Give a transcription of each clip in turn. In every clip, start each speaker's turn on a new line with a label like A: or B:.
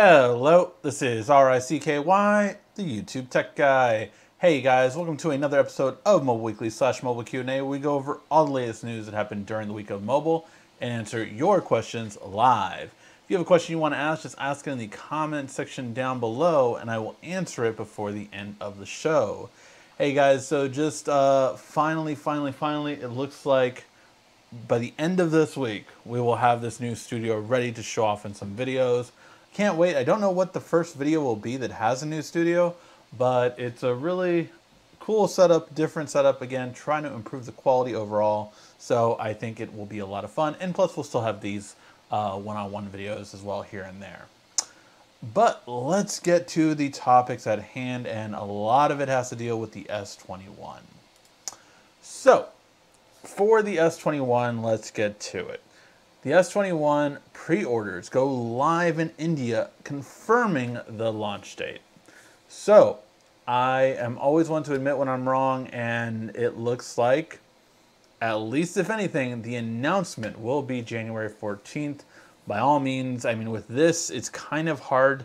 A: Hello, this is RICKY, the YouTube Tech Guy. Hey guys, welcome to another episode of Mobile Weekly / Mobile Q&A, where we go over all the latest news that happened during the week of mobile and answer your questions live. If you have a question you want to ask, just ask it in the comment section down below, and I will answer it before the end of the show. Hey guys, so just finally, it looks like by the end of this week, we will have this new studio ready to show off in some videos. Can't wait. I don't know what the first video will be that has a new studio, but it's a really cool setup, different setup, again, trying to improve the quality overall. So I think it will be a lot of fun. And plus, we'll still have these one-on-one videos as well here and there. But let's get to the topics at hand, and a lot of it has to deal with the S21. So, for the S21, let's get to it. The S21 pre-orders go live in India, confirming the launch date. So, I am always one to admit when I'm wrong, and it looks like, at least if anything, the announcement will be January 14th. By all means, I mean, with this, it's kind of hard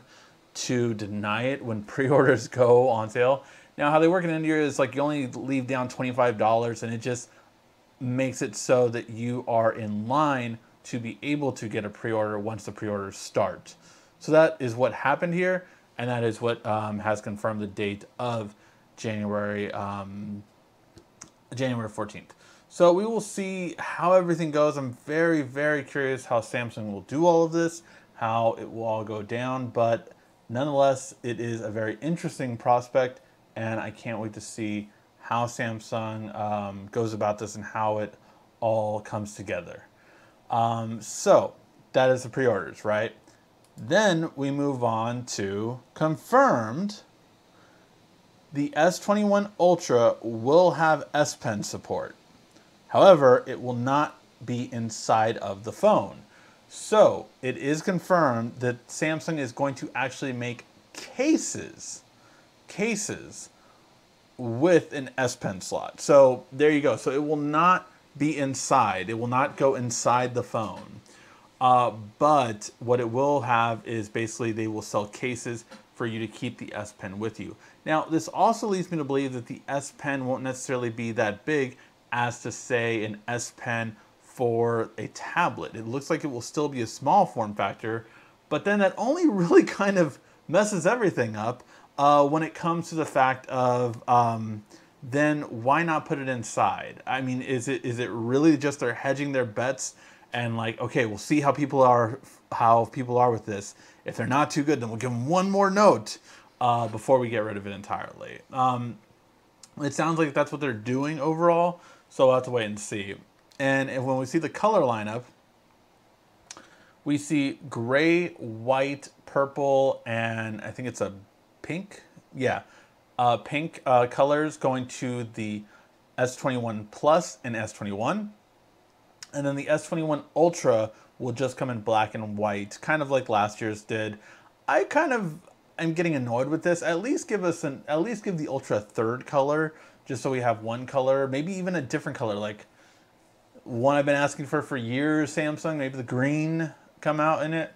A: to deny it when pre-orders go on sale. Now, how they work in India is like you only leave down $25, and it just makes it so that you are in line to be able to get a pre-order once the pre-orders start. So that is what happened here, and that is what has confirmed the date of January 14th. So we will see how everything goes. I'm very curious how Samsung will do all of this, how it will all go down, but nonetheless, it is a very interesting prospect, and I can't wait to see how Samsung goes about this and how it all comes together. So that is the pre-orders, right? Then we move on to confirmed. The S21 Ultra will have S Pen support. However, it will not be inside of the phone. So it is confirmed that Samsung is going to actually make cases with an S Pen slot. So there you go. So it will not be inside. It will not go inside the phone. But what it will have is basically they will sell cases for you to keep the S Pen with you. Now, this also leads me to believe that the S Pen won't necessarily be that big as to say an S Pen for a tablet. It looks like it will still be a small form factor, but then that only really kind of messes everything up when it comes to the fact of then why not put it inside? I mean, is it really just they're hedging their bets and like, okay, we'll see how people are with this. If they're not too good, then we'll give them one more note before we get rid of it entirely. It sounds like that's what they're doing overall, so we'll have to wait and see. And when we see the color lineup, we see gray, white, purple, and I think it's a pink. Yeah. Pink colors going to the S21 Plus and S21. And then the S21 Ultra will just come in black and white, kind of like last year's did. I kind of am getting annoyed with this. At least give the Ultra a third color, just so we have one color, maybe even a different color, like one I've been asking for years, Samsung, maybe the green come out in it.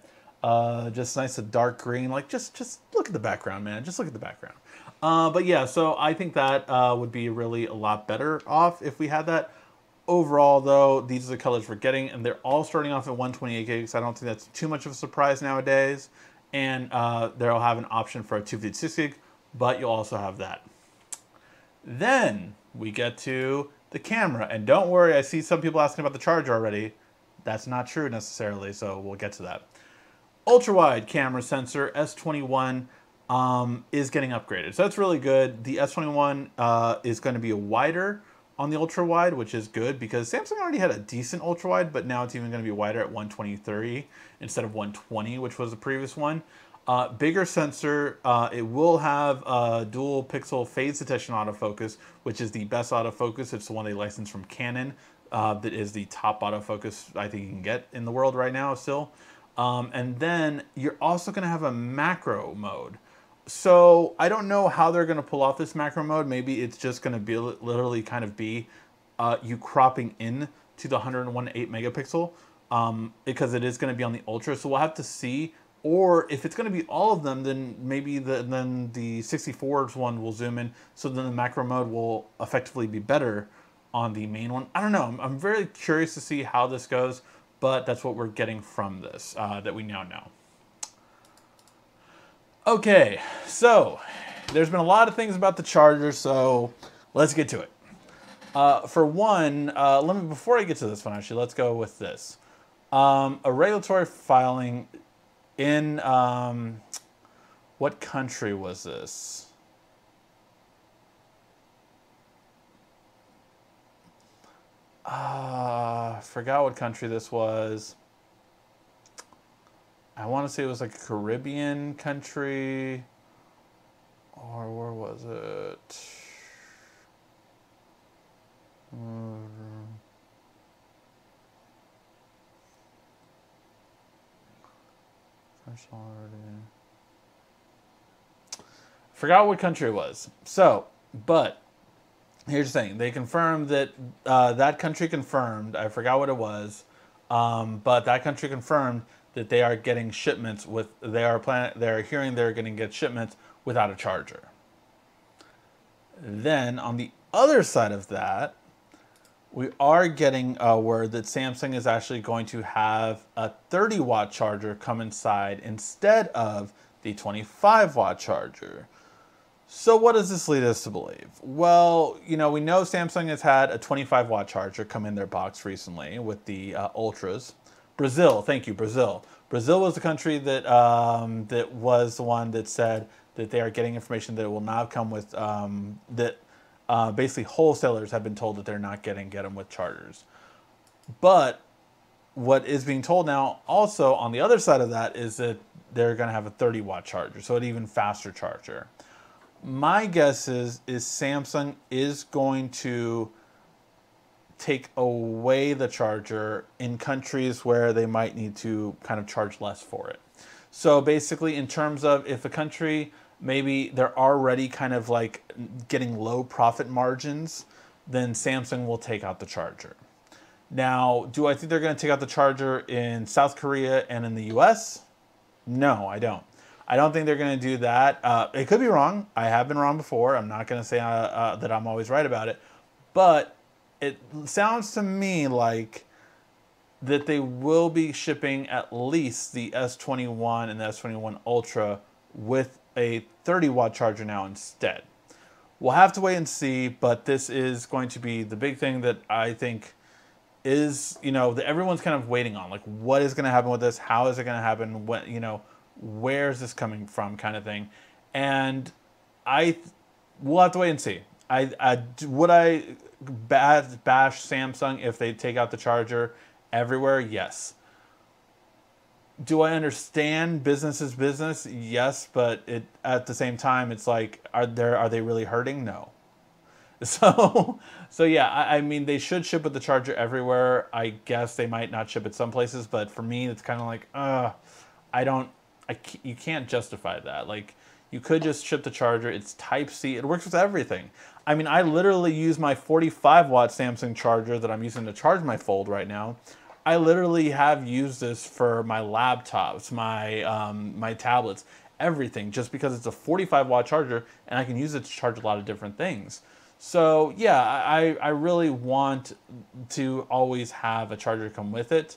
A: Just nice, a dark green, like just look at the background, man. Just look at the background. But yeah, so I think that would be really a lot better off if we had that. Overall, though, these are the colors we're getting, and they're all starting off at 128 gigs. I don't think that's too much of a surprise nowadays. And they'll have an option for a 256 gig, but you'll also have that. Then we get to the camera, and don't worry, I see some people asking about the charger already. That's not true necessarily, so we'll get to that. Ultra-wide camera sensor, S21, is getting upgraded. So that's really good. The S21 is going to be wider on the ultra-wide, which is good because Samsung already had a decent ultra-wide, but now it's even going to be wider at 123 instead of 120, which was the previous one. Bigger sensor. It will have dual pixel phase detection autofocus, which is the best autofocus. It's the one they licensed from Canon. That is the top autofocus I think you can get in the world right now still. And then you're also going to have a macro mode. So I don't know how they're going to pull off this macro mode. Maybe it's just going to be literally kind of be you cropping in to the 101.8 megapixel because it is going to be on the Ultra. So we'll have to see Or if it's going to be all of them, then maybe then the 64s one will zoom in, so then the macro mode will effectively be better on the main one. I don't know. I'm very curious to see how this goes, but that's what we're getting from this that we now know. Okay, so there's been a lot of things about the charger, so let's get to it. For one, before I get to this one, actually, let's go with this. A regulatory filing in, what country was this? I forgot what country this was. I want to say it was like a Caribbean country, or where was it? Forgot what country it was. So, but here's the thing: they confirmed that that country confirmed. I forgot what it was, but that country confirmed that they are getting shipments with. They're hearing they're going to get shipments without a charger. Then on the other side of that, we are getting word that Samsung is actually going to have a 30-watt charger come inside instead of the 25-watt charger. So what does this lead us to believe? Well, we know Samsung has had a 25-watt charger come in their box recently with the Ultras. Brazil, thank you, Brazil. Brazil was the country that that was the one that said that they are getting information that it will not come with basically wholesalers have been told that they're not get them with chargers. But what is being told now also on the other side of that is that they're going to have a 30-watt charger, so an even faster charger. My guess is Samsung is going to take away the charger in countries where they might need to kind of charge less for it. So basically, in terms of if a country, maybe they're already kind of like getting low profit margins, then Samsung will take out the charger. Now, do I think they're going to take out the charger in South Korea and in the US? No, I don't. I don't think they're going to do that. It could be wrong. I have been wrong before. I'm not going to say that I'm always right about it. But it sounds to me like that they will be shipping at least the S21 and the S21 Ultra with a 30-watt charger now instead. We'll have to wait and see, but this is going to be the big thing that I think is, that everyone's kind of waiting on. Like, what is going to happen with this? How is it going to happen? When, where's this coming from, kind of thing. And we'll have to wait and see. Would I bash Samsung if they take out the charger everywhere? Yes. Do I understand business is business? Yes, but at the same time, it's like, are they really hurting? No. So yeah, I mean, they should ship with the charger everywhere. I guess they might not ship it some places, but for me, it's kind of like, you can't justify that. Like, you could just ship the charger. It's Type-C. It works with everything. I mean, I literally use my 45-watt Samsung charger that I'm using to charge my Fold right now. I literally have used this for my laptops, my tablets, everything, just because it's a 45-watt charger and I can use it to charge a lot of different things. So yeah, I really want to always have a charger come with it.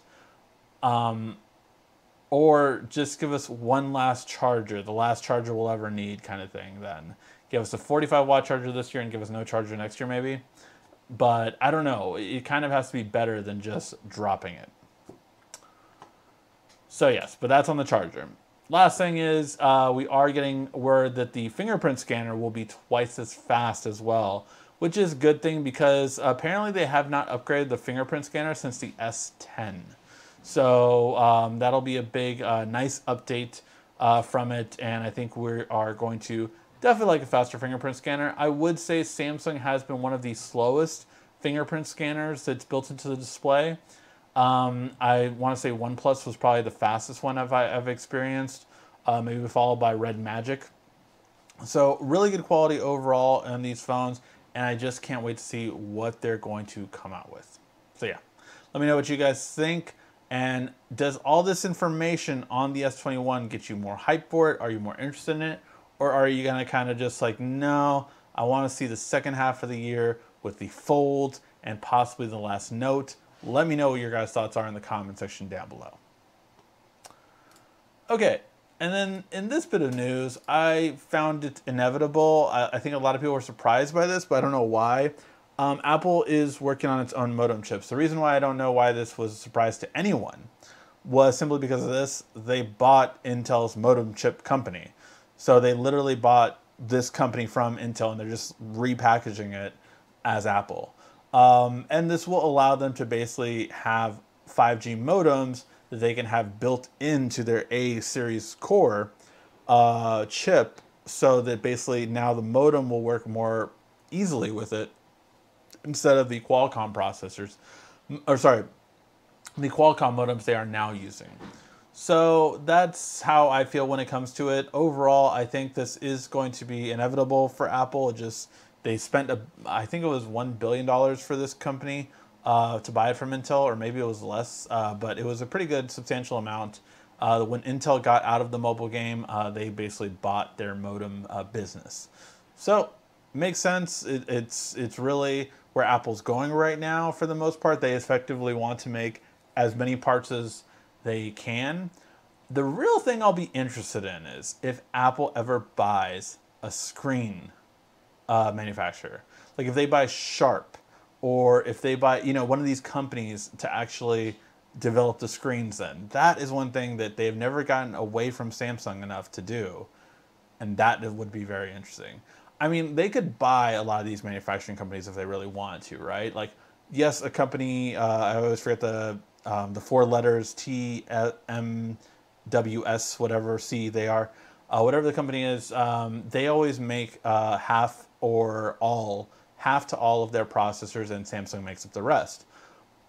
A: Or just give us one last charger, the last charger we'll ever need kind of thing then. Give us a 45-watt charger this year and give us no charger next year maybe. But I don't know, it kind of has to be better than just dropping it. So yes, but that's on the charger. Last thing is we are getting word that the fingerprint scanner will be twice as fast as well, which is a good thing because apparently they have not upgraded the fingerprint scanner since the S10. So that'll be a big, nice update from it, and I think we are going to definitely like a faster fingerprint scanner. I would say Samsung has been one of the slowest fingerprint scanners that's built into the display. I want to say OnePlus was probably the fastest one I've experienced, maybe followed by Red Magic. So really good quality overall in these phones, and I just can't wait to see what they're going to come out with. So yeah, let me know what you guys think. And does all this information on the S21 get you more hype for it? Are you more interested in it? Or are you going to kind of just like, no, I want to see the second half of the year with the folds and possibly the last note? Let me know what your guys' thoughts are in the comment section down below. Okay, and then in this bit of news, I found it inevitable. I think a lot of people were surprised by this, but I don't know why. Apple is working on its own modem chips. The reason why I don't know why this was a surprise to anyone was simply because of this. They bought Intel's modem chip company. So they literally bought this company from Intel and they're just repackaging it as Apple. And this will allow them to basically have 5G modems that they can have built into their A series core chip, so that basically now the modem will work more easily with it instead of the Qualcomm processors, or sorry, the Qualcomm modems they are now using. So that's how I feel when it comes to it. Overall, I think this is going to be inevitable for Apple. They spent, I think it was $1 billion for this company to buy it from Intel, or maybe it was less, but it was a pretty good substantial amount. When Intel got out of the mobile game, they basically bought their modem business. So makes sense. It's really where Apple's going right now. For the most part, they effectively want to make as many parts as they can. The real thing I'll be interested in is if Apple ever buys a screen manufacturer. Like if they buy Sharp, or if they buy, one of these companies to actually develop the screens then. That is one thing that they've never gotten away from Samsung enough to do. And that would be very interesting. I mean, they could buy a lot of these manufacturing companies if they really wanted to, right? Like, yes, a company, I always forget the 4 letters, TMWS, whatever C they are, whatever the company is, they always make half to all of their processors, and Samsung makes up the rest.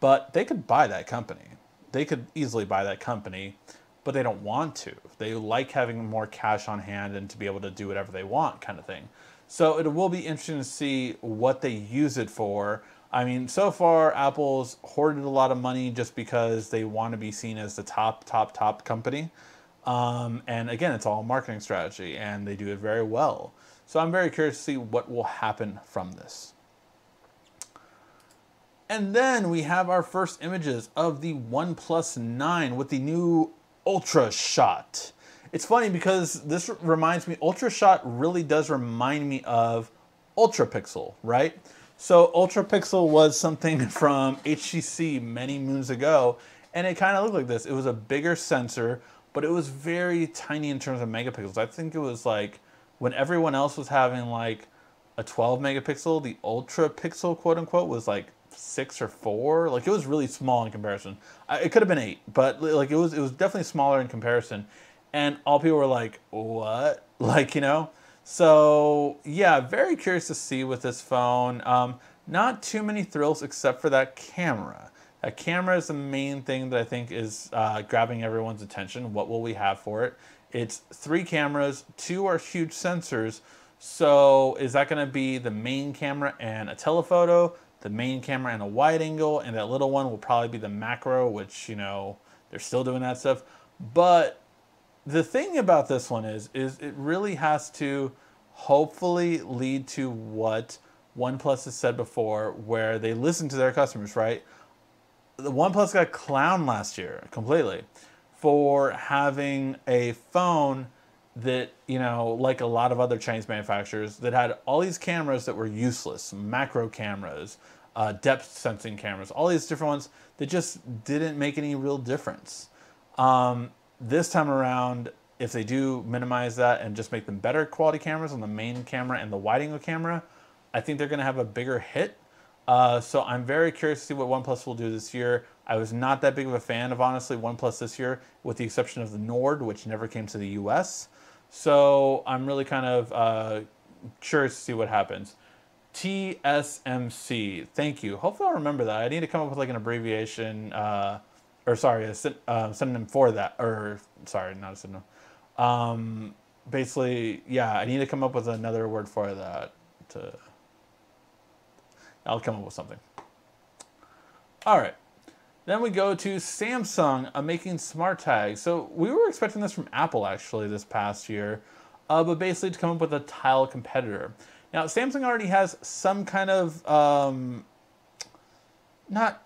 A: But they could buy that company. They could easily buy that company, but they don't want to. They like having more cash on hand and to be able to do whatever they want, kind of thing. So it will be interesting to see what they use it for. I mean, so far, Apple's hoarded a lot of money just because they want to be seen as the top company. And again, it's all a marketing strategy, and they do it very well. So I'm very curious to see what will happen from this. And then we have our first images of the OnePlus 9 with the new Ultra Shot. It's funny because this reminds me, Ultra Shot really does remind me of Ultra Pixel, right? So Ultra Pixel was something from HTC many moons ago, and it kind of looked like this. It was a bigger sensor, but it was very tiny in terms of megapixels. I think it was like, when everyone else was having like a 12 megapixel, the Ultra Pixel, quote unquote, was like 6 or 4. Like, it was really small in comparison. It could have been 8, but like it was definitely smaller in comparison. And all people were like, what? Like, So yeah, very curious to see with this phone. Not too many thrills except for that camera. That camera is the main thing that I think is grabbing everyone's attention. What will we have for it? It's 3 cameras, 2 are huge sensors. So is that going to be the main camera and a telephoto, the main camera and a wide angle, and that little one will probably be the macro, which, they're still doing that stuff. But the thing about this one is it really has to hopefully lead to what OnePlus has said before, where they listen to their customers, right? The OnePlus got clowned last year completely for having a phone that, like a lot of other Chinese manufacturers, that had all these cameras that were useless, macro cameras, depth sensing cameras, all these different ones that just didn't make any real difference. This time around, if they do minimize that and just make them better quality cameras on the main camera and the wide angle camera, I think they're going to have a bigger hit. So I'm very curious to see what OnePlus will do this year. I was not that big of a fan of, honestly, OnePlus this year, with the exception of the Nord, which never came to the US. So I'm really kind of curious to see what happens. TSMC, thank you. Hopefully I'll remember that. I need to come up with like an abbreviation, or sorry, a synonym for that, or sorry, not a synonym. Basically, yeah, I need to come up with another word for that. I'll come up with something. All right. Then we go to Samsung making smart tags. So we were expecting this from Apple actually this past year, but basically to come up with a tile competitor. Now Samsung already has some kind of not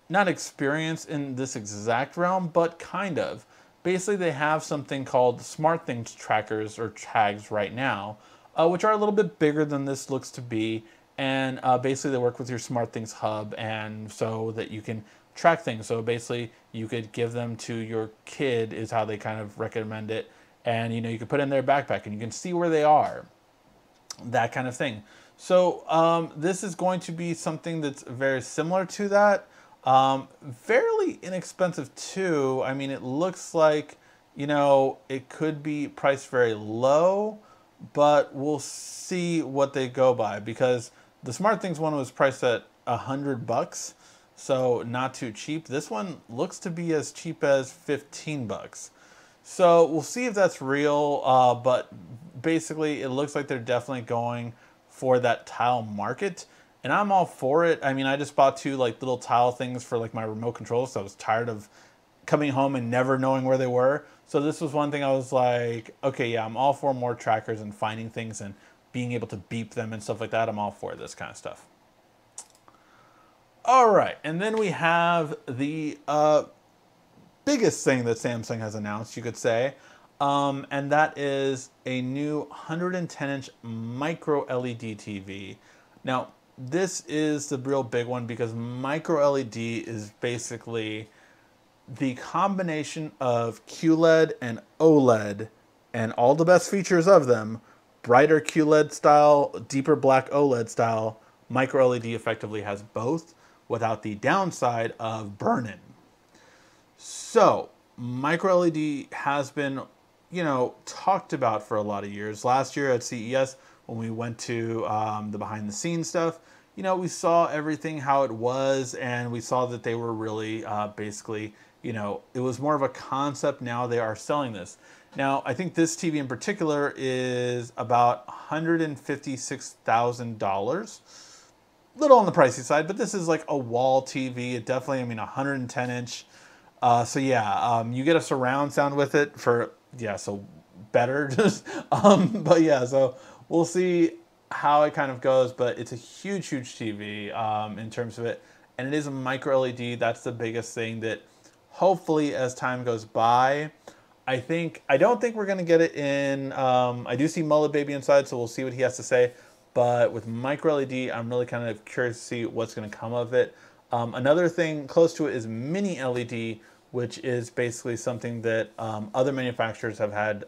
A: not experience in this exact realm, but kind of. Basically, they have something called Smartthings Trackers or tags right now, which are a little bit bigger than this looks to be. And basically, they work with your SmartThings hub, and so that you can track things. So basically, you could give them to your kid, is how they kind of recommend it. And you can put it in their backpack, and you can see where they are, that kind of thing. So this is going to be something that's very similar to that. Fairly inexpensive too. I mean, it looks like, it could be priced very low, but we'll see what they go by, because the SmartThings one was priced at $100, so not too cheap. This one looks to be as cheap as $15. So we'll see if that's real, but basically it looks like they're definitely going for that tile market. And I'm all for it. I mean, I just bought two like little tile things for like my remote controls. So I was tired of coming home and never knowing where they were. So this was one thing I was like, okay, yeah, I'm all for more trackers and finding things and being able to beep them and stuff like that. I'm all for this kind of stuff. All right, and then we have the biggest thing that Samsung has announced, you could say, and that is a new 110-inch micro LED TV. Now, this is the real big one because micro LED is basically the combination of QLED and OLED and all the best features of them. Brighter QLED style, deeper black OLED style. Micro LED effectively has both without the downside of burn-in. So micro LED has been, talked about for a lot of years. Last year at CES, when we went to the behind the scenes stuff, we saw everything how it was, and we saw that they were really basically, it was more of a concept. Now they are selling this. Now, I think this TV in particular is about $156,000. Little on the pricey side, but this is like a wall TV. It definitely, 110 inch. So yeah, you get a surround sound with it for, so better. But yeah, so we'll see how it kind of goes, but it's a huge, huge TV in terms of it. And it is a micro LED. That's the biggest thing that hopefully as time goes by, I don't think we're going to get it in. I do see Mullet Baby inside, so we'll see what he has to say. But with micro LED, I'm really kind of curious to see what's going to come of it. Another thing close to it is mini LED, which is basically something that other manufacturers have had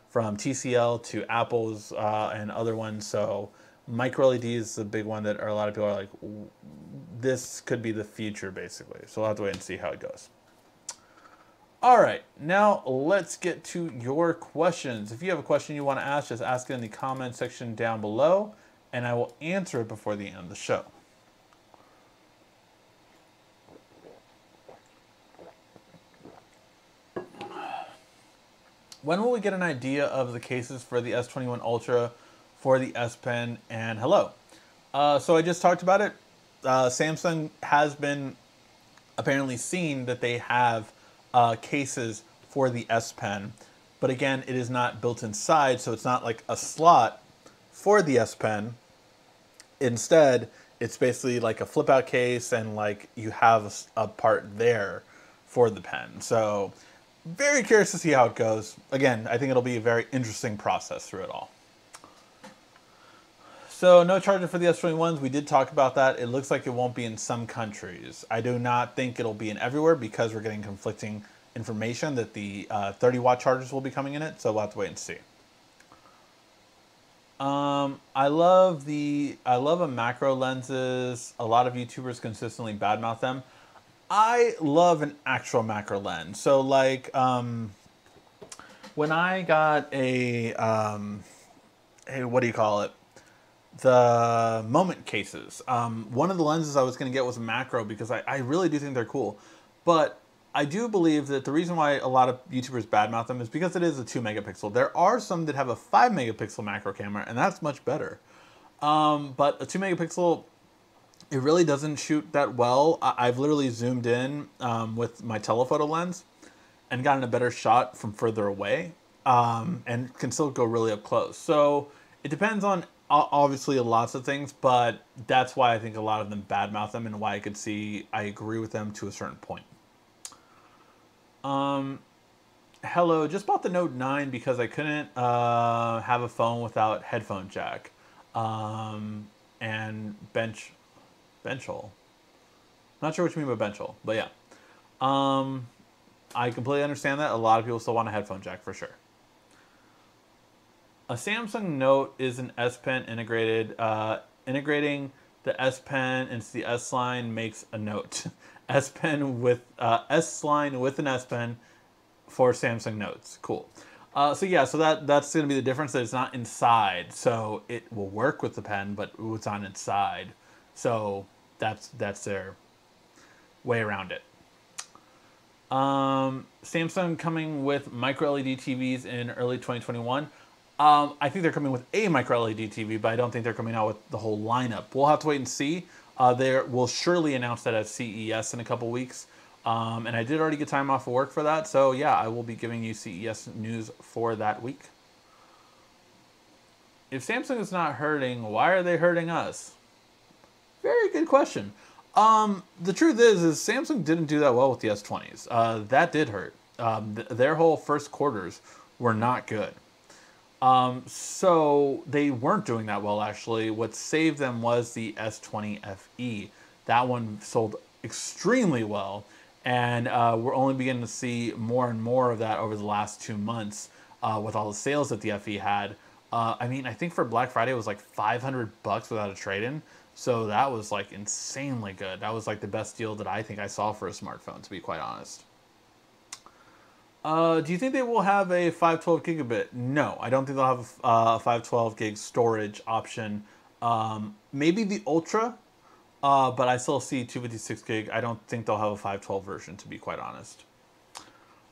A: from TCL to Apple's and other ones. So micro LED is the big one that a lot of people are like, this could be the future basically. So we'll have to wait and see how it goes. All right, now let's get to your questions. If you have a question you want to ask, just ask it in the comment section down below, and I will answer it before the end of the show. When will we get an idea of the cases for the S21 Ultra, for the S Pen, and hello? So I just talked about it. Samsung has been apparently seen that they have cases for the S Pen, but again, it is not built inside, so it's not like a slot for the S Pen. Instead, it's basically like a flip out case, and like you have a part there for the pen. So very curious to see how it goes. Again, I think it'll be a very interesting process through it all. So no charger for the S21s. We did talk about that. It looks like it won't be in some countries. I do not think it'll be in everywhere because we're getting conflicting information that the 30-watt chargers will be coming in it. So we'll have to wait and see. I love a macro lenses. A lot of YouTubers consistently badmouth them. I love an actual macro lens. So like when I got a what do you call it? The Moment cases. One of the lenses I was going to get was a macro because I really do think they're cool. But I do believe that the reason why a lot of YouTubers badmouth them is because it is a 2 megapixel. There are some that have a 5 megapixel macro camera, and that's much better. But a 2 megapixel, It really doesn't shoot that well. I've literally zoomed in with my telephoto lens and gotten a better shot from further away, and can still go really up close. So it depends on obviously lots of things, but that's why I think a lot of them badmouth them, and why I agree with them to a certain point. Hello, just bought the Note 9 because I couldn't have a phone without headphone jack. And benchhole. Not sure what you mean by benchhole, but yeah. I completely understand that. A lot of people still want a headphone jack for sure. A Samsung Note is an S Pen integrated. Integrating the S Pen into the S line makes a Note. S Pen with S line with an S Pen for Samsung Notes. Cool. So yeah, so that's going to be the difference, that it's not inside. So it will work with the pen, but it's on inside. So that's their way around it. Samsung coming with micro LED TVs in early 2021. I think they're coming with a micro LED TV, but I don't think they're coming out with the whole lineup. We'll have to wait and see. They will surely announce that at CES in a couple weeks. And I did already get time off of work for that. So yeah, I will be giving you CES news for that week. If Samsung is not hurting, why are they hurting us? Very good question. The truth is Samsung didn't do that well with the S20s. That did hurt. Their whole first quarters were not good. So they weren't doing that well, actually. What saved them was the S20 FE. That one sold extremely well. And we're only beginning to see more and more of that over the last 2 months with all the sales that the FE had. I mean, I think for Black Friday it was like $500 without a trade-in. So that was like insanely good. That was like the best deal that I think I saw for a smartphone, to be quite honest. Do you think they will have a 512 gigabit? No, I don't think they'll have a 512 gig storage option. Maybe the Ultra, but I still see 256 gig. I don't think they'll have a 512 version, to be quite honest.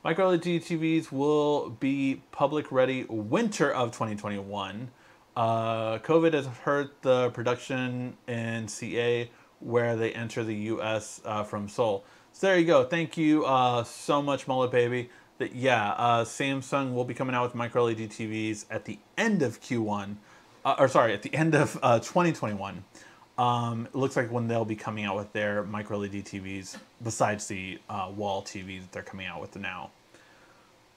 A: Micro LED TVs will be public ready winter of 2021. COVID has hurt the production in CA, where they enter the US from Seoul. So there you go. Thank you so much, Mullet Baby. Yeah, Samsung will be coming out with micro LED TVs at the end of Q1, at the end of 2021. It looks like when they'll be coming out with their micro LED TVs, besides the wall TVs that they're coming out with now.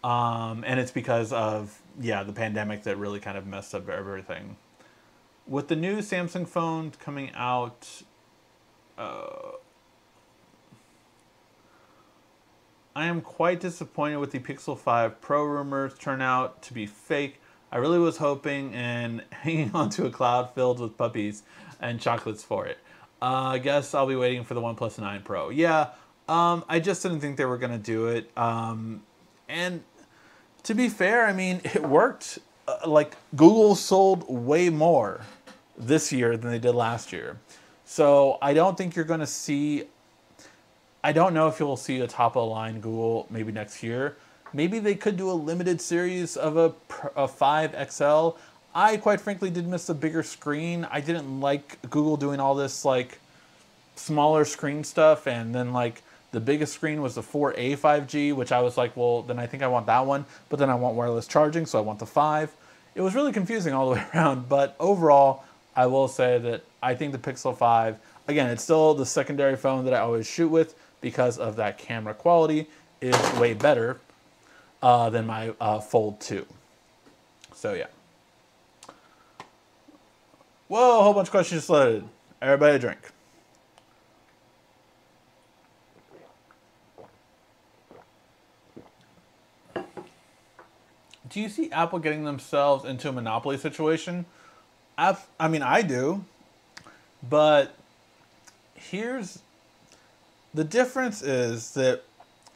A: And it's because of, yeah, the pandemic that really kind of messed up everything. With the new Samsung phone coming out, I am quite disappointed with the Pixel 5 Pro rumors turn out to be fake. I really was hoping and hanging onto a cloud filled with puppies and chocolates for it. I guess I'll be waiting for the OnePlus 9 Pro. Yeah, I just didn't think they were going to do it. And to be fair, I mean, it worked. Like, Google sold way more this year than they did last year. So I don't think you're going to see... I don't know if you'll see a top-of-the-line Google maybe next year. Maybe they could do a limited series of a 5 XL. I, quite frankly, did miss the bigger screen. I didn't like Google doing all this, like, smaller screen stuff. And then, like, the biggest screen was the 4A 5G, which I was like, well, then I think I want that one. But then I want wireless charging, so I want the 5. It was really confusing all the way around. But overall, I will say that I think the Pixel 5, again, it's still the secondary phone that I always shoot with, because of that camera quality, is way better than my Fold 2. So yeah. Whoa, a whole bunch of questions just loaded. Everybody drink. Do you see Apple getting themselves into a monopoly situation? I mean, I do. But here's... The difference is that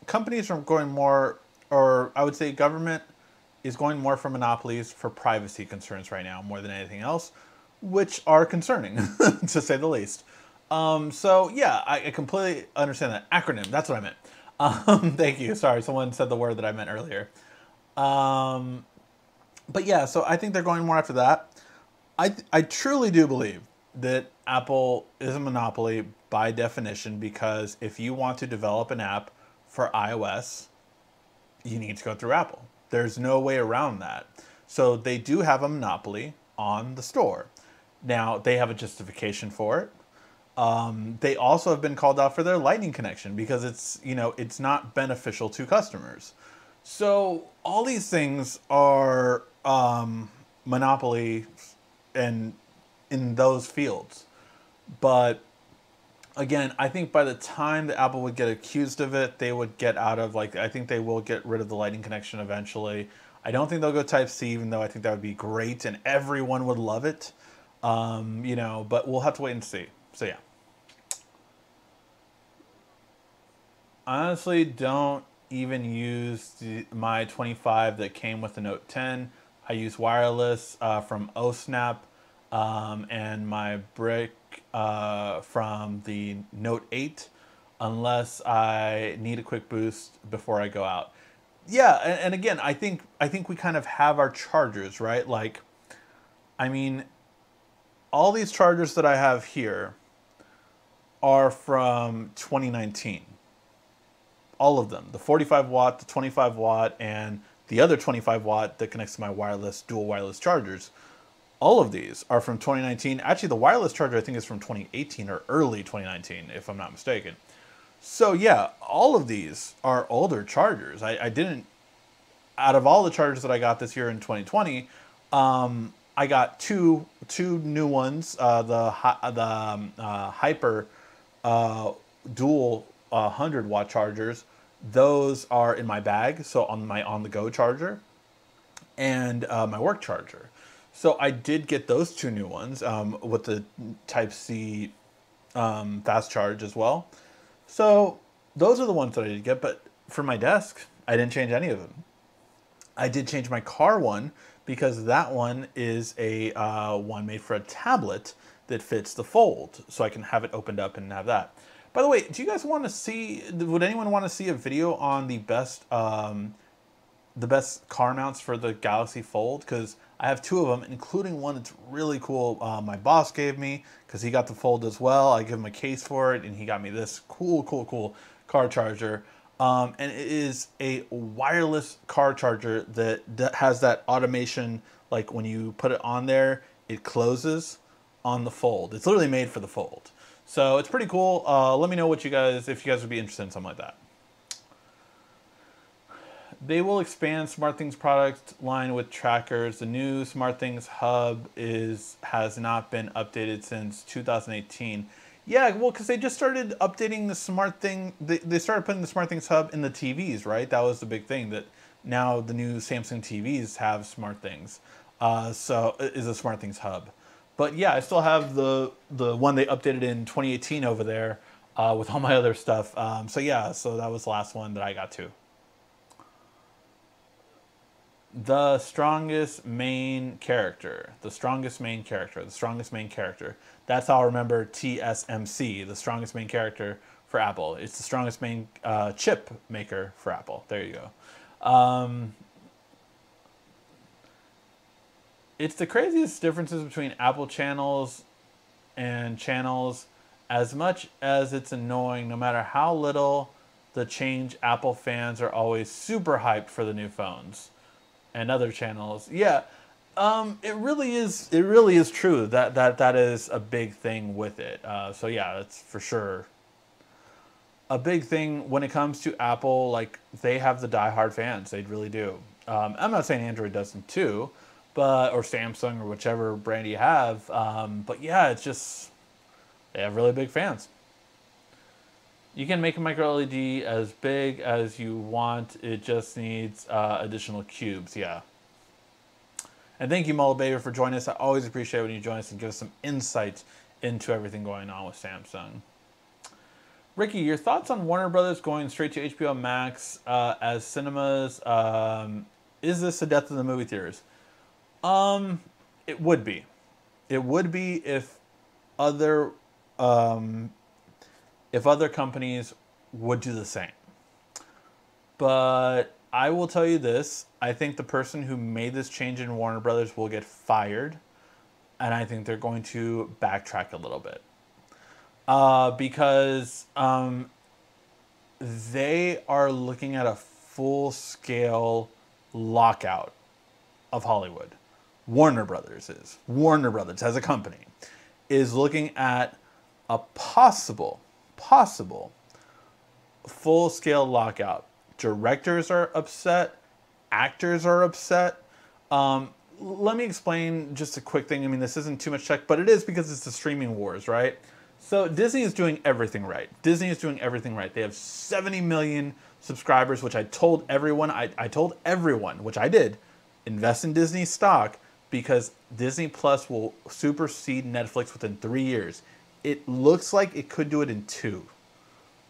A: companies are going more, or I would say government is going more for monopolies for privacy concerns right now, more than anything else, which are concerning, to say the least. So yeah, I completely understand that. Acronym, that's what I meant. Thank you. Sorry, someone said the word that I meant earlier. But yeah, so I think they're going more after that. I truly do believe that Apple is a monopoly by definition, because if you want to develop an app for iOS, you need to go through Apple. There's no way around that. So they do have a monopoly on the store. Now, they have a justification for it. They also have been called out for their Lightning connection because it's not beneficial to customers. So all these things are monopoly and in those fields. But again, I think by the time that Apple would get accused of it, they would get out of, like, I think they will get rid of the Lightning connection eventually. I don't think they'll go Type-C, even though I think that would be great and everyone would love it. But we'll have to wait and see. So yeah. I honestly don't even use my 25 that came with the Note 10. I use wireless from OSnap, and my brick from the Note 8, unless I need a quick boost before I go out. Yeah, and again, I think we kind of have our chargers, right? Like, I mean, all these chargers that I have here are from 2019. All of them, the 45 watt, the 25 watt, and the other 25 watt that connects to my wireless, dual wireless chargers. All of these are from 2019. Actually, the wireless charger I think is from 2018 or early 2019, if I'm not mistaken. So yeah, all of these are older chargers. I didn't, out of all the chargers that I got this year in 2020, I got two new ones. The Hyper dual 100-watt chargers. Those are in my bag, so on my on-the-go charger, and my work charger. So I did get those two new ones with the Type-C fast charge as well. So those are the ones that I did get, but for my desk, I didn't change any of them. I did change my car one because that one is a one made for a tablet that fits the fold, so I can have it opened up and have that. By the way, do you guys want to see, would anyone want to see a video on the best car mounts for the Galaxy Fold? Because I have two of them, including one that's really cool my boss gave me, because he got the Fold as well. I give him a case for it, and he got me this cool car charger. And it is a wireless car charger that has that automation, like when you put it on there, it closes on the Fold. It's literally made for the Fold. So it's pretty cool. Let me know what if you guys would be interested in something like that. They will expand SmartThings product line with trackers. The new SmartThings hub has not been updated since 2018. Yeah, well, because they just started updating the SmartThing. They started putting the SmartThings hub in the TVs, right? That was the big thing, that now the new Samsung TVs have SmartThings. So is a SmartThings hub. But yeah, I still have the one they updated in 2018 over there with all my other stuff. So yeah, so that was the last one that I got too. The strongest main character. The strongest main character. The strongest main character. That's how I remember TSMC, the strongest main character for Apple. It's the strongest main chip maker for Apple. There you go. It's the craziest differences between Apple channels and channels, as much as it's annoying. No matter how little the change, Apple fans are always super hyped for the new phones and other channels. Yeah, it really is true that is a big thing with it. So yeah, that's for sure a big thing when it comes to Apple. Like, they have the diehard fans. They really do. I'm not saying Android doesn't too, or Samsung or whichever brand you have. But yeah, it's just, they have really big fans. You can make a micro LED as big as you want. It just needs additional cubes. Yeah. And thank you, Mullah Baby, for joining us. I always appreciate when you join us and give us some insight into everything going on with Samsung. Ricky, your thoughts on Warner Brothers going straight to HBO Max as cinemas? Is this the death of the movie theaters? It would be. It would be if other companies would do the same. But I will tell you this. I think the person who made this change in Warner Brothers will get fired. and I think they're going to backtrack a little bit because they are looking at a full-scale lockout of Hollywood. Warner Brothers as a company is looking at a possible full-scale lockout. Directors are upset, actors are upset. Let me explain just a quick thing. I mean, this isn't too much tech, but it is because it's the streaming wars, right? So Disney is doing everything right. They have 70 million subscribers, which I told everyone, which I did, invest in Disney stock because Disney Plus will supersede Netflix within 3 years. It looks like it could do it in 2,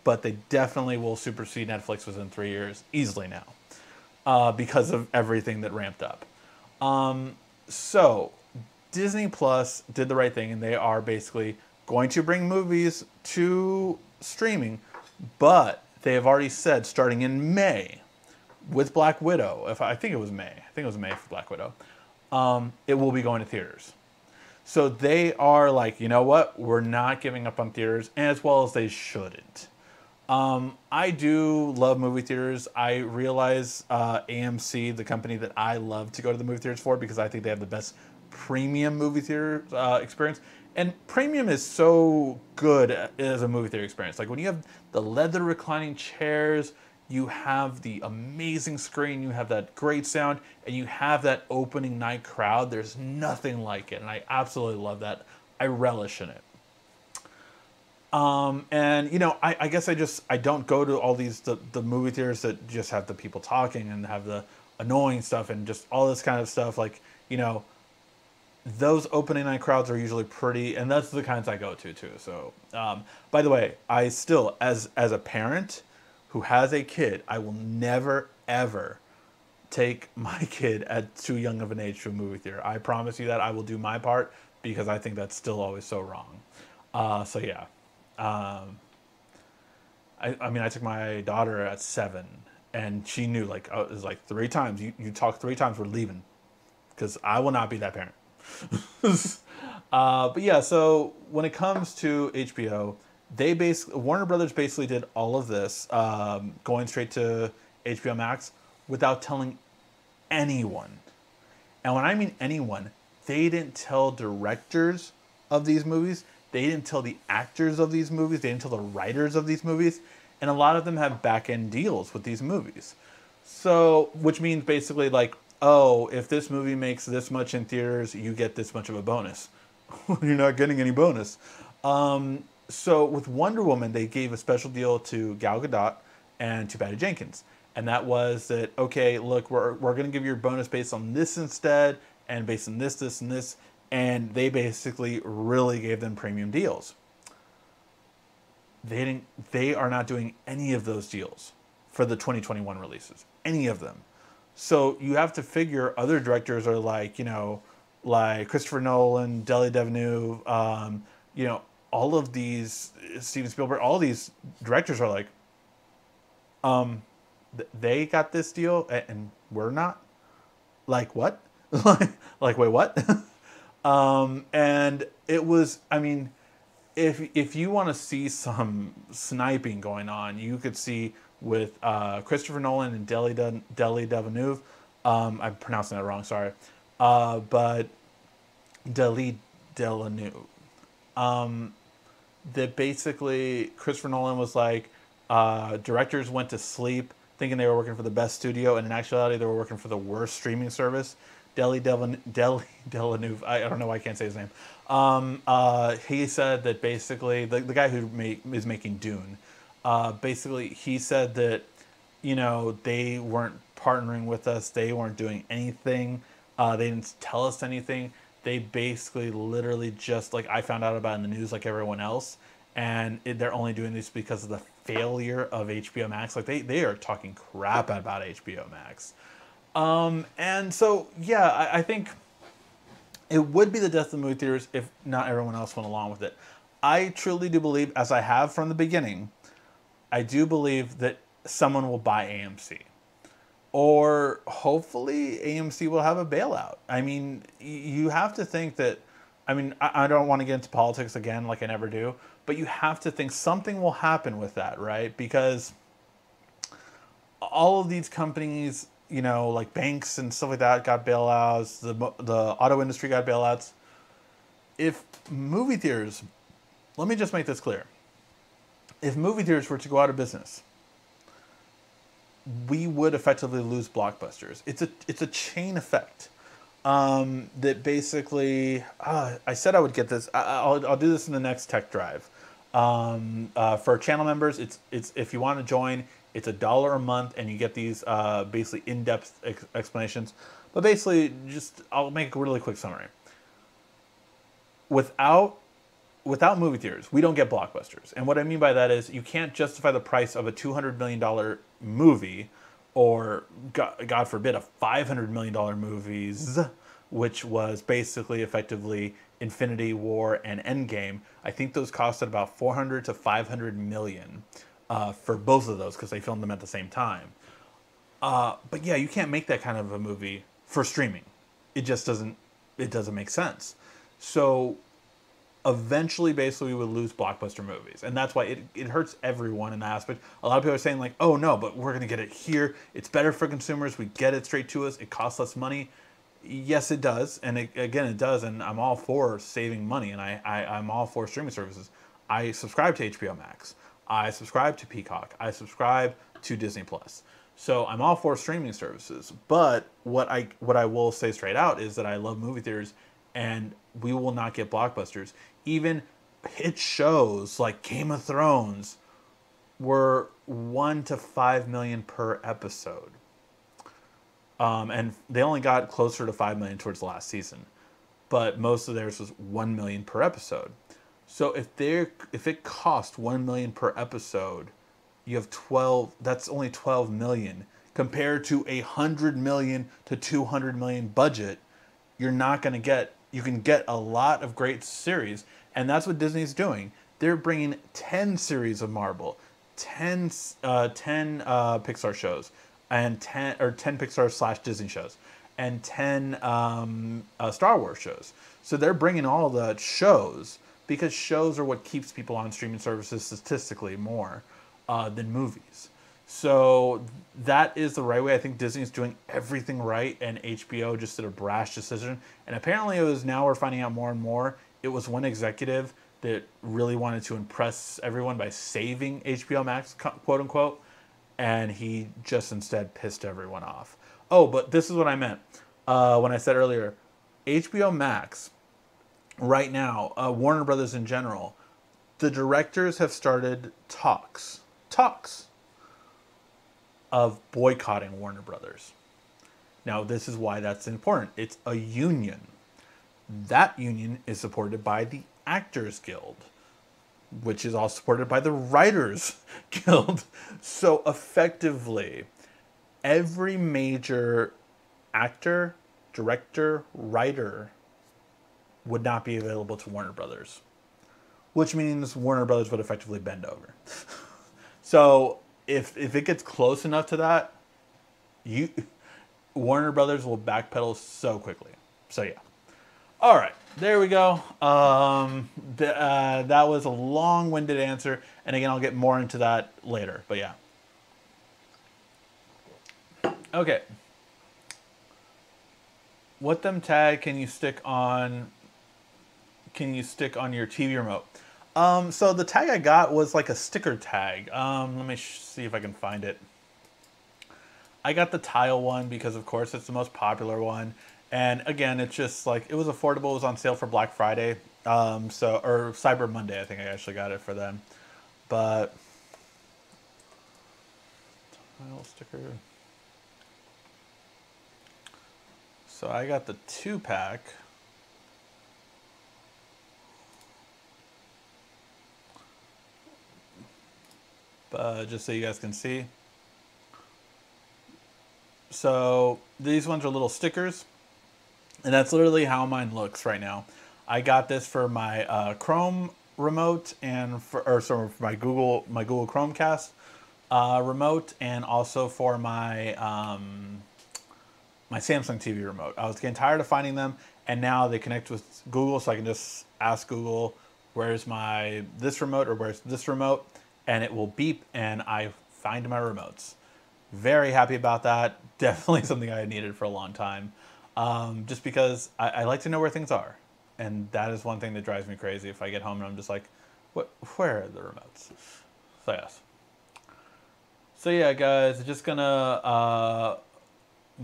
A: but they definitely will supersede Netflix within 3 years easily now because of everything that ramped up. So Disney Plus did the right thing, and they are basically going to bring movies to streaming, but they have already said starting in May with Black Widow, I think it was May for Black Widow, it will be going to theaters. So they are like, you know what, we're not giving up on theaters, and as well as they shouldn't. I do love movie theaters. I realize AMC, the company that I love to go to the movie theaters for, because I think they have the best premium movie theater experience. And premium is so good as a movie theater experience. Like when you have the leather reclining chairs, you have the amazing screen, you have that great sound, and you have that opening night crowd. There's nothing like it, and I absolutely love that. I relish in it. And you know, I guess I don't go to all these the movie theaters that just have the people talking and have the annoying stuff and just all this kind of stuff. Like, you know, those opening night crowds are usually pretty, and that's the kinds I go to too. So, by the way, I still, as a parent who has a kid, I will never ever take my kid at too young of an age to a movie theater. I promise you that. I will do my part because I think that's still always so wrong. So yeah. I mean, I took my daughter at 7, and she knew, like, it was like 3 times. You talk 3 times, we're leaving, because I will not be that parent. But yeah, so when it comes to HBO, Warner Brothers basically did all of this, going straight to HBO Max without telling anyone. And when I mean anyone, they didn't tell directors of these movies. They didn't tell the actors of these movies. They didn't tell the writers of these movies. And a lot of them have back-end deals with these movies. So, which means basically like, oh, if this movie makes this much in theaters, you get this much of a bonus. You're not getting any bonus. So with Wonder Woman, they gave a special deal to Gal Gadot and to Patty Jenkins. And that was that, okay, look, we're going to give you your bonus based on this instead, and based on this, this, and this. And they basically really gave them premium deals. They are not doing any of those deals for the 2021 releases. Any of them. So you have to figure other directors are like, you know, like Christopher Nolan, Denis Villeneuve, you know, all of these, Steven Spielberg, all these directors are like, they got this deal and we're not? Like what? Like wait, what? And it was, I mean, if you want to see some sniping going on, you could see with Christopher Nolan and Denis Villeneuve. I'm pronouncing that wrong, sorry. But Denis Villeneuve. That basically Christopher Nolan was like, directors went to sleep thinking they were working for the best studio, and in actuality they were working for the worst streaming service. Denis Villeneuve, I don't know why I can't say his name. He said that basically, the guy who is making Dune, basically he said that, you know, they weren't partnering with us, they weren't doing anything, they didn't tell us anything. They basically literally just, like, I found out about it in the news like everyone else, and they're only doing this because of the failure of HBO Max. Like, they are talking crap about HBO Max. And so, yeah, I think it would be the death of the movie theaters if not everyone else went along with it. I truly do believe, as I have from the beginning, I do believe that someone will buy AMC. Or hopefully AMC will have a bailout. I mean, you have to think that, I mean, I don't want to get into politics again, like I never do, but you have to think something will happen with that, right? Because all of these companies, you know, like banks and stuff like that, got bailouts. The auto industry got bailouts. If movie theaters, let me just make this clear. If movie theaters were to go out of business, we would effectively lose blockbusters. It's a chain effect. That basically, I said I would get this. I'll do this in the next tech drive. For channel members, it's if you want to join, it's $1 a month, and you get these basically in-depth explanations. But basically, I'll make a really quick summary. Without movie theaters, we don't get blockbusters. And what I mean by that is you can't justify the price of a $200 million movie, or God forbid, a $500 million movies, which was basically effectively Infinity War and Endgame. I think those costed about 400 to 500 million for both of those, because they filmed them at the same time. But yeah, you can't make that kind of a movie for streaming. It just doesn't make sense. So eventually, basically, we would lose blockbuster movies. And that's why it hurts everyone in that aspect. A lot of people are saying, like, oh, no, but we're going to get it here. It's better for consumers. We get it straight to us. It costs less money. Yes, it does. And again, it does. And I'm all for saving money. And I'm all for streaming services. I subscribe to HBO Max. I subscribe to Peacock. I subscribe to Disney Plus. So I'm all for streaming services. But what I will say straight out is that I love movie theaters, and we will not get blockbusters. Even hit shows like Game of Thrones were 1 to 5 million per episode. And they only got closer to 5 million towards the last season. But most of theirs was 1 million per episode. So if it cost 1 million per episode, you have 12, that's only 12 million. Compared to 100 million to 200 million budget, you're not going to get, you can get a lot of great series. And that's what Disney's doing. They're bringing 10 series of Marvel, 10 Pixar shows, and 10 Pixar / Disney shows, and 10 Star Wars shows. So they're bringing all the shows, because shows are what keeps people on streaming services statistically more than movies. So that is the right way. I think Disney's doing everything right, and HBO just did a brash decision. And apparently it was, now we're finding out more and more, it was one executive that really wanted to impress everyone by saving HBO Max, quote unquote, and he just instead pissed everyone off. Oh, but this is what I meant when I said earlier, HBO Max, right now, Warner Brothers in general, the directors have started talks of boycotting Warner Brothers. Now, this is why that's important. It's a union. That union is supported by the Actors Guild, which is also supported by the Writers Guild. So effectively, every major actor, director, writer would not be available to Warner Brothers, which means Warner Brothers would effectively bend over. So if it gets close enough to that, Warner Brothers will backpedal so quickly. So yeah. All right, there we go. That was a long-winded answer, and again, I'll get more into that later. But yeah. Okay. What them tag can you stick on? Can you stick on your TV remote? So the tag I got was like a sticker tag. Let me see if I can find it. I got the tile one because, of course, it's the most popular one. And again, it's just like, it was affordable. It was on sale for Black Friday. Or Cyber Monday, I think I actually got it for them. But tile sticker. So I got the 2-pack. Just so you guys can see. So these ones are little stickers, and that's literally how mine looks right now. I got this for my Chrome remote, and for my Google Chromecast remote, and also for my my Samsung TV remote. I was getting tired of finding them, and now they connect with Google, so I can just ask Google, where's my this remote or where's this remote, and it will beep and I find my remotes. Very happy about that. Definitely something I needed for a long time, just because I like to know where things are, and that is one thing that drives me crazy. If I get home and I'm just like, where are the remotes? So yes. So yeah, guys, just gonna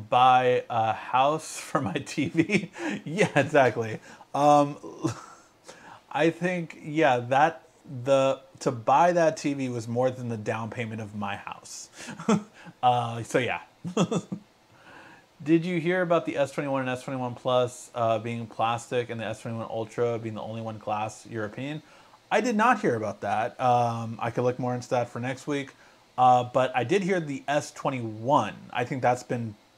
A: buy a house for my TV. Yeah, exactly. I think, yeah, to buy that TV was more than the down payment of my house. So yeah. Did you hear about the S21 and S21 Plus being plastic and the S21 Ultra being the only one glass European? I did not hear about that. I could look more into that for next week. But I did hear the S21. I think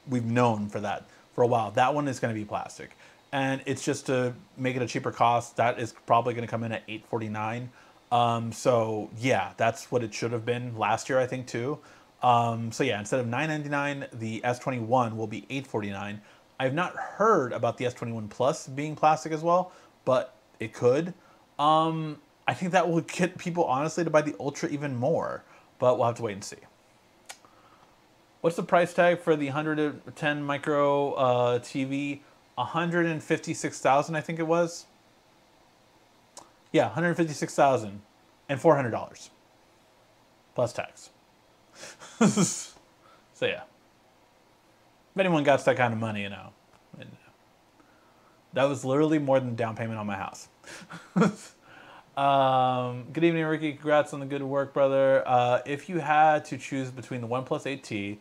A: we've known for that for a while. That one is going to be plastic. And it's just to make it a cheaper cost. That is probably going to come in at $849. So yeah, that's what it should have been last year, I think, too. So yeah, instead of $999, the S21 will be $849. I have not heard about the S21 Plus being plastic as well, but it could. I think that will get people, honestly, to buy the Ultra even more, but we'll have to wait and see. What's the price tag for the 110 micro TV? 156,000, I think it was. Yeah, $156,400 plus tax. So yeah, if anyone got that kind of money, you know, that was literally more than the down payment on my house. Good evening, Ricky. Congrats on the good work, brother. If you had to choose between the OnePlus 8T,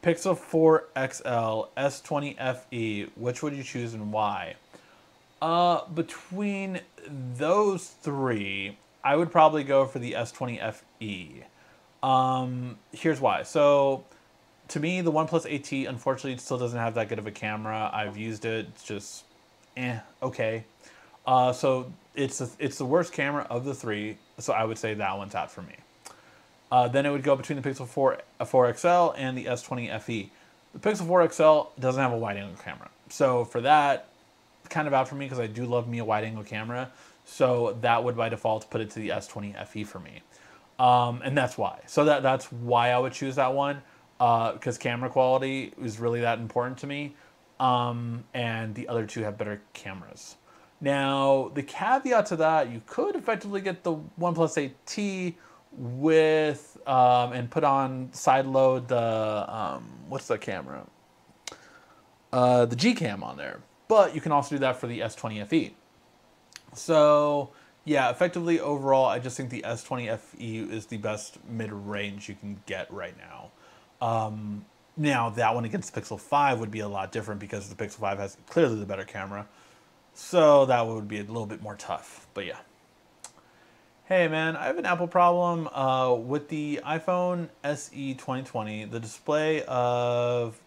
A: Pixel 4 XL, S20 FE, which would you choose and why? Between those three, I would probably go for the S20 FE. Here's why. So, to me, the OnePlus 8T, unfortunately, still doesn't have that good of a camera. I've used it. It's just, okay. So, it's the worst camera of the three, so I would say that one's out for me. Then it would go between the Pixel 4 XL and the S20 FE. The Pixel 4 XL doesn't have a wide-angle camera. So for that, kind of out for me because I do love me a wide-angle camera. So that would by default put it to the S20 FE for me. And that's why. So that's why I would choose that one, because camera quality is really that important to me. And the other two have better cameras. Now, the caveat to that, you could effectively get the OnePlus 8T with and put on sideload the what's the camera, the G cam on there, but you can also do that for the S20 FE. So yeah, effectively overall I just think the S20 FE is the best mid-range you can get right now. Now that one against the Pixel 5 would be a lot different because the Pixel 5 has clearly the better camera, so that would be a little bit more tough, but yeah. Hey man, I have an Apple problem with the iPhone SE 2020. The display of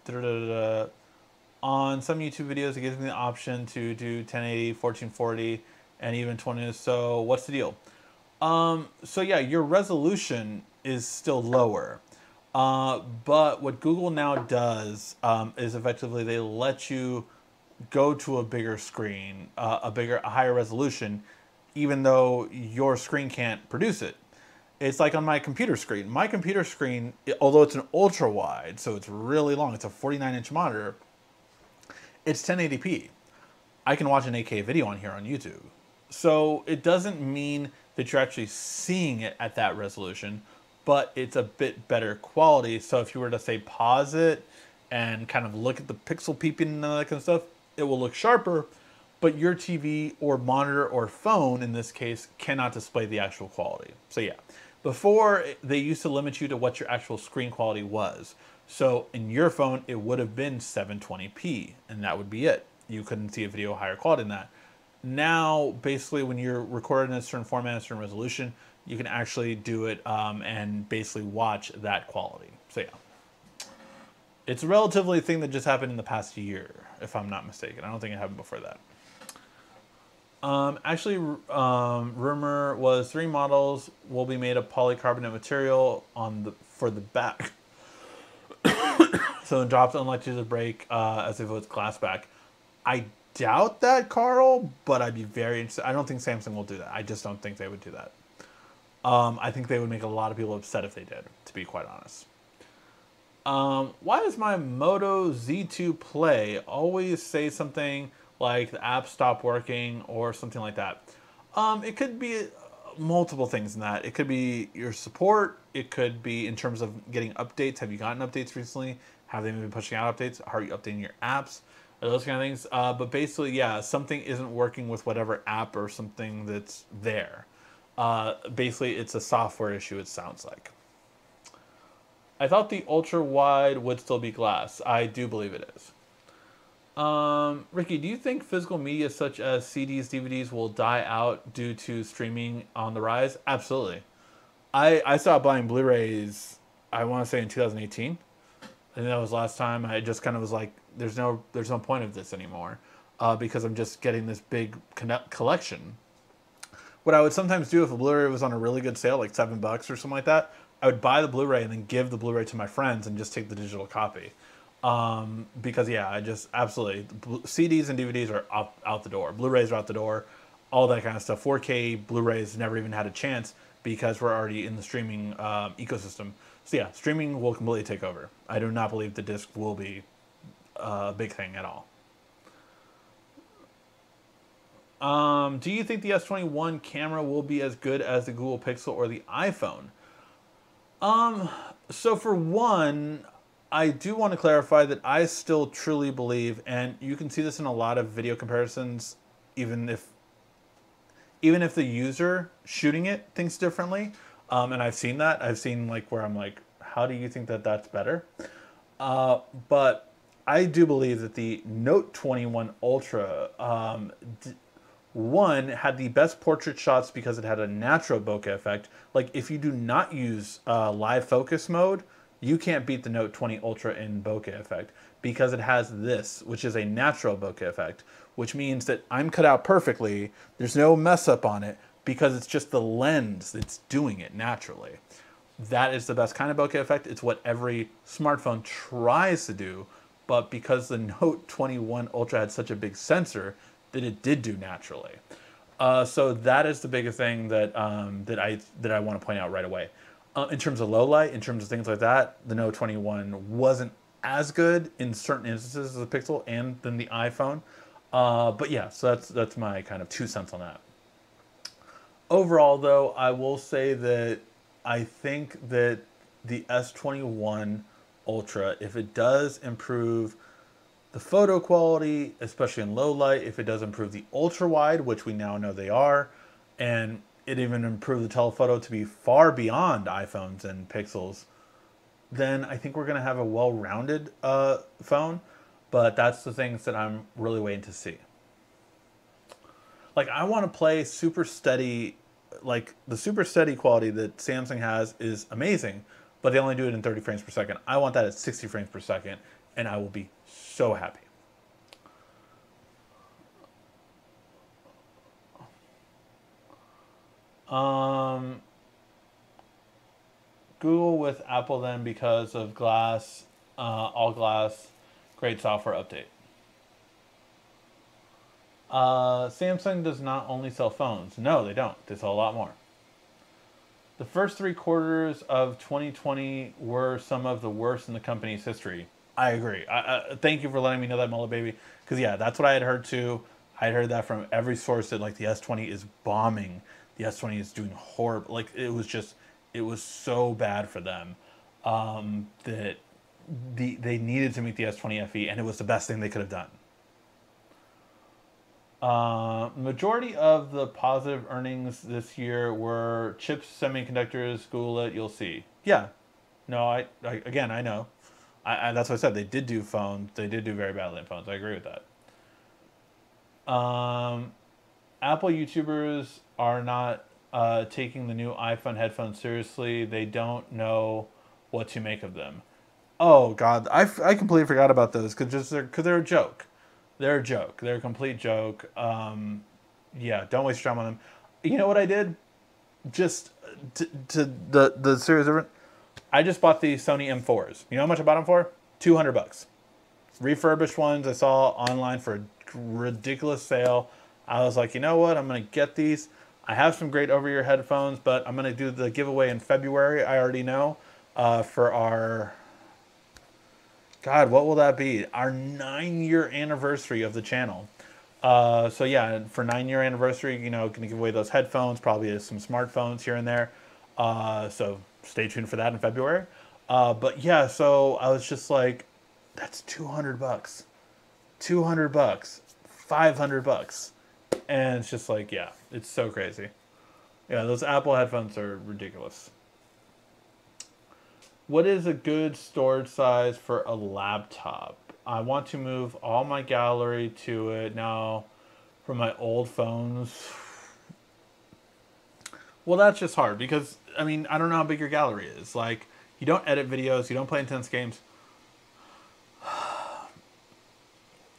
A: on some YouTube videos, it gives me the option to do 1080, 1440, and even 20. So what's the deal? So yeah, your resolution is still lower. But what Google now does is effectively they let you go to a bigger screen, a higher resolution, even though your screen can't produce it. It's like on my computer screen. My computer screen, although it's an ultra wide, so it's really long, it's a 49-inch monitor, it's 1080p. I can watch an 8K video on here on YouTube. So it doesn't mean that you're actually seeing it at that resolution, but it's a bit better quality. So if you were to say pause it and kind of look at the pixel peeping and all that kind of stuff, it will look sharper. But your TV or monitor or phone, in this case, cannot display the actual quality. So yeah, before they used to limit you to what your actual screen quality was. So in your phone, it would have been 720p, and that would be it. You couldn't see a video higher quality than that. Now, basically, when you're recording in a certain format, a certain resolution, you can actually do it and basically watch that quality. So yeah, it's a relatively thing that just happened in the past year, if I'm not mistaken. I don't think it happened before that. Actually, rumor was 3 models will be made of polycarbonate material for the back. So it drops unlikely to break as if it was glass back. I doubt that, Carl, but I'd be very interested. I don't think Samsung will do that. I just don't think they would do that. I think they would make a lot of people upset if they did, to be quite honest. Why does my Moto Z2 Play always say something like the app stopped working or something like that? It could be multiple things in that. It could be your support. It could be in terms of getting updates. Have you gotten updates recently? Have they been pushing out updates? How are you updating your apps? Those kind of things. But basically, yeah, something isn't working with whatever app or something that's there. Basically, it's a software issue, it sounds like. I thought the ultra wide would still be glass. I do believe it is. Ricky, do you think physical media such as CDs, DVDs will die out due to streaming on the rise? Absolutely. I stopped buying Blu-rays, I want to say in 2018. I think that was the last time. I just kind of was like, there's no point of this anymore, because I'm just getting this big collection. What I would sometimes do if a Blu-ray was on a really good sale, like $7 or something like that, I would buy the Blu-ray and then give the Blu-ray to my friends and just take the digital copy. Because yeah, I just absolutely, CDs and DVDs are out the door. Blu-rays are out the door, all that kind of stuff. 4K Blu-rays never even had a chance because we're already in the streaming ecosystem. So yeah, streaming will completely take over. I do not believe the disc will be a big thing at all. Do you think the S21 camera will be as good as the Google Pixel or the iPhone? So for one, I do want to clarify that I still truly believe, and you can see this in a lot of video comparisons, even if the user shooting it thinks differently. And I've seen that. I've seen like where I'm like, how do you think that that's better? But I do believe that the Note 21 Ultra, one, had the best portrait shots because it had a natural bokeh effect. Like if you do not use live focus mode, you can't beat the Note 20 Ultra in bokeh effect because it has this, which is a natural bokeh effect, which means that I'm cut out perfectly. There's no mess up on it because it's just the lens that's doing it naturally. That is the best kind of bokeh effect. It's what every smartphone tries to do, but because the Note 21 Ultra had such a big sensor, that it did do naturally. So that is the biggest thing that that I want to point out right away. In terms of low light, in terms of things like that, the Note 21 wasn't as good in certain instances as the Pixel and then the iPhone. But yeah, so that's my kind of 2 cents on that. Overall, though, I will say that I think that the S21 Ultra, if it does improve the photo quality, especially in low light, if it does improve the ultra wide, which we now know they are, and it even improved the telephoto to be far beyond iPhones and Pixels, then I think we're going to have a well-rounded phone. But that's the things that I'm really waiting to see. Like, I want to play super steady. Like, the super steady quality that Samsung has is amazing, but they only do it in 30 frames per second. I want that at 60 frames per second, and I will be so happy. Google with Apple then because of glass, all glass, great software update. Samsung does not only sell phones. No, they don't. They sell a lot more. The first 3 quarters of 2020 were some of the worst in the company's history. I agree. Thank you for letting me know that, Mullet Baby. Because, yeah, that's what I had heard, too. I had heard that from every source that, like, the S20 is bombing. The S20 is doing horrible. Like, it was so bad for them that they needed to meet the S20 FE, and it was the best thing they could have done. Majority of the positive earnings this year were chips, semiconductors, Google it, you'll see. Yeah. No, I again, I know. That's what I said. They did do phones. They did do very badly in phones. I agree with that. Apple YouTubers are not taking the new iPhone headphones seriously. They don't know what to make of them. Oh, God. I completely forgot about those because they're a joke. They're a joke. They're a complete joke. Yeah, don't waste your time on them. You know what I did? Just to the serious difference. I just bought the Sony M4s. You know how much I bought them for? $200. Refurbished ones I saw online for ridiculous sale. I was like, you know what? I'm going to get these. I have some great over-ear headphones, but I'm going to do the giveaway in February. I already know for our, God, what will that be? Our 9-year anniversary of the channel. So yeah, for 9-year anniversary, you know, going to give away those headphones, probably some smartphones here and there. So stay tuned for that in February. But yeah, so I was just like, that's 200 bucks, 200 bucks, 500 bucks. And it's just like, yeah, it's so crazy. Yeah, those Apple headphones are ridiculous. What is a good storage size for a laptop? I want to move all my gallery to it now from my old phones. Well, that's just hard because, I mean, I don't know how big your gallery is. Like, you don't edit videos, you don't play intense games.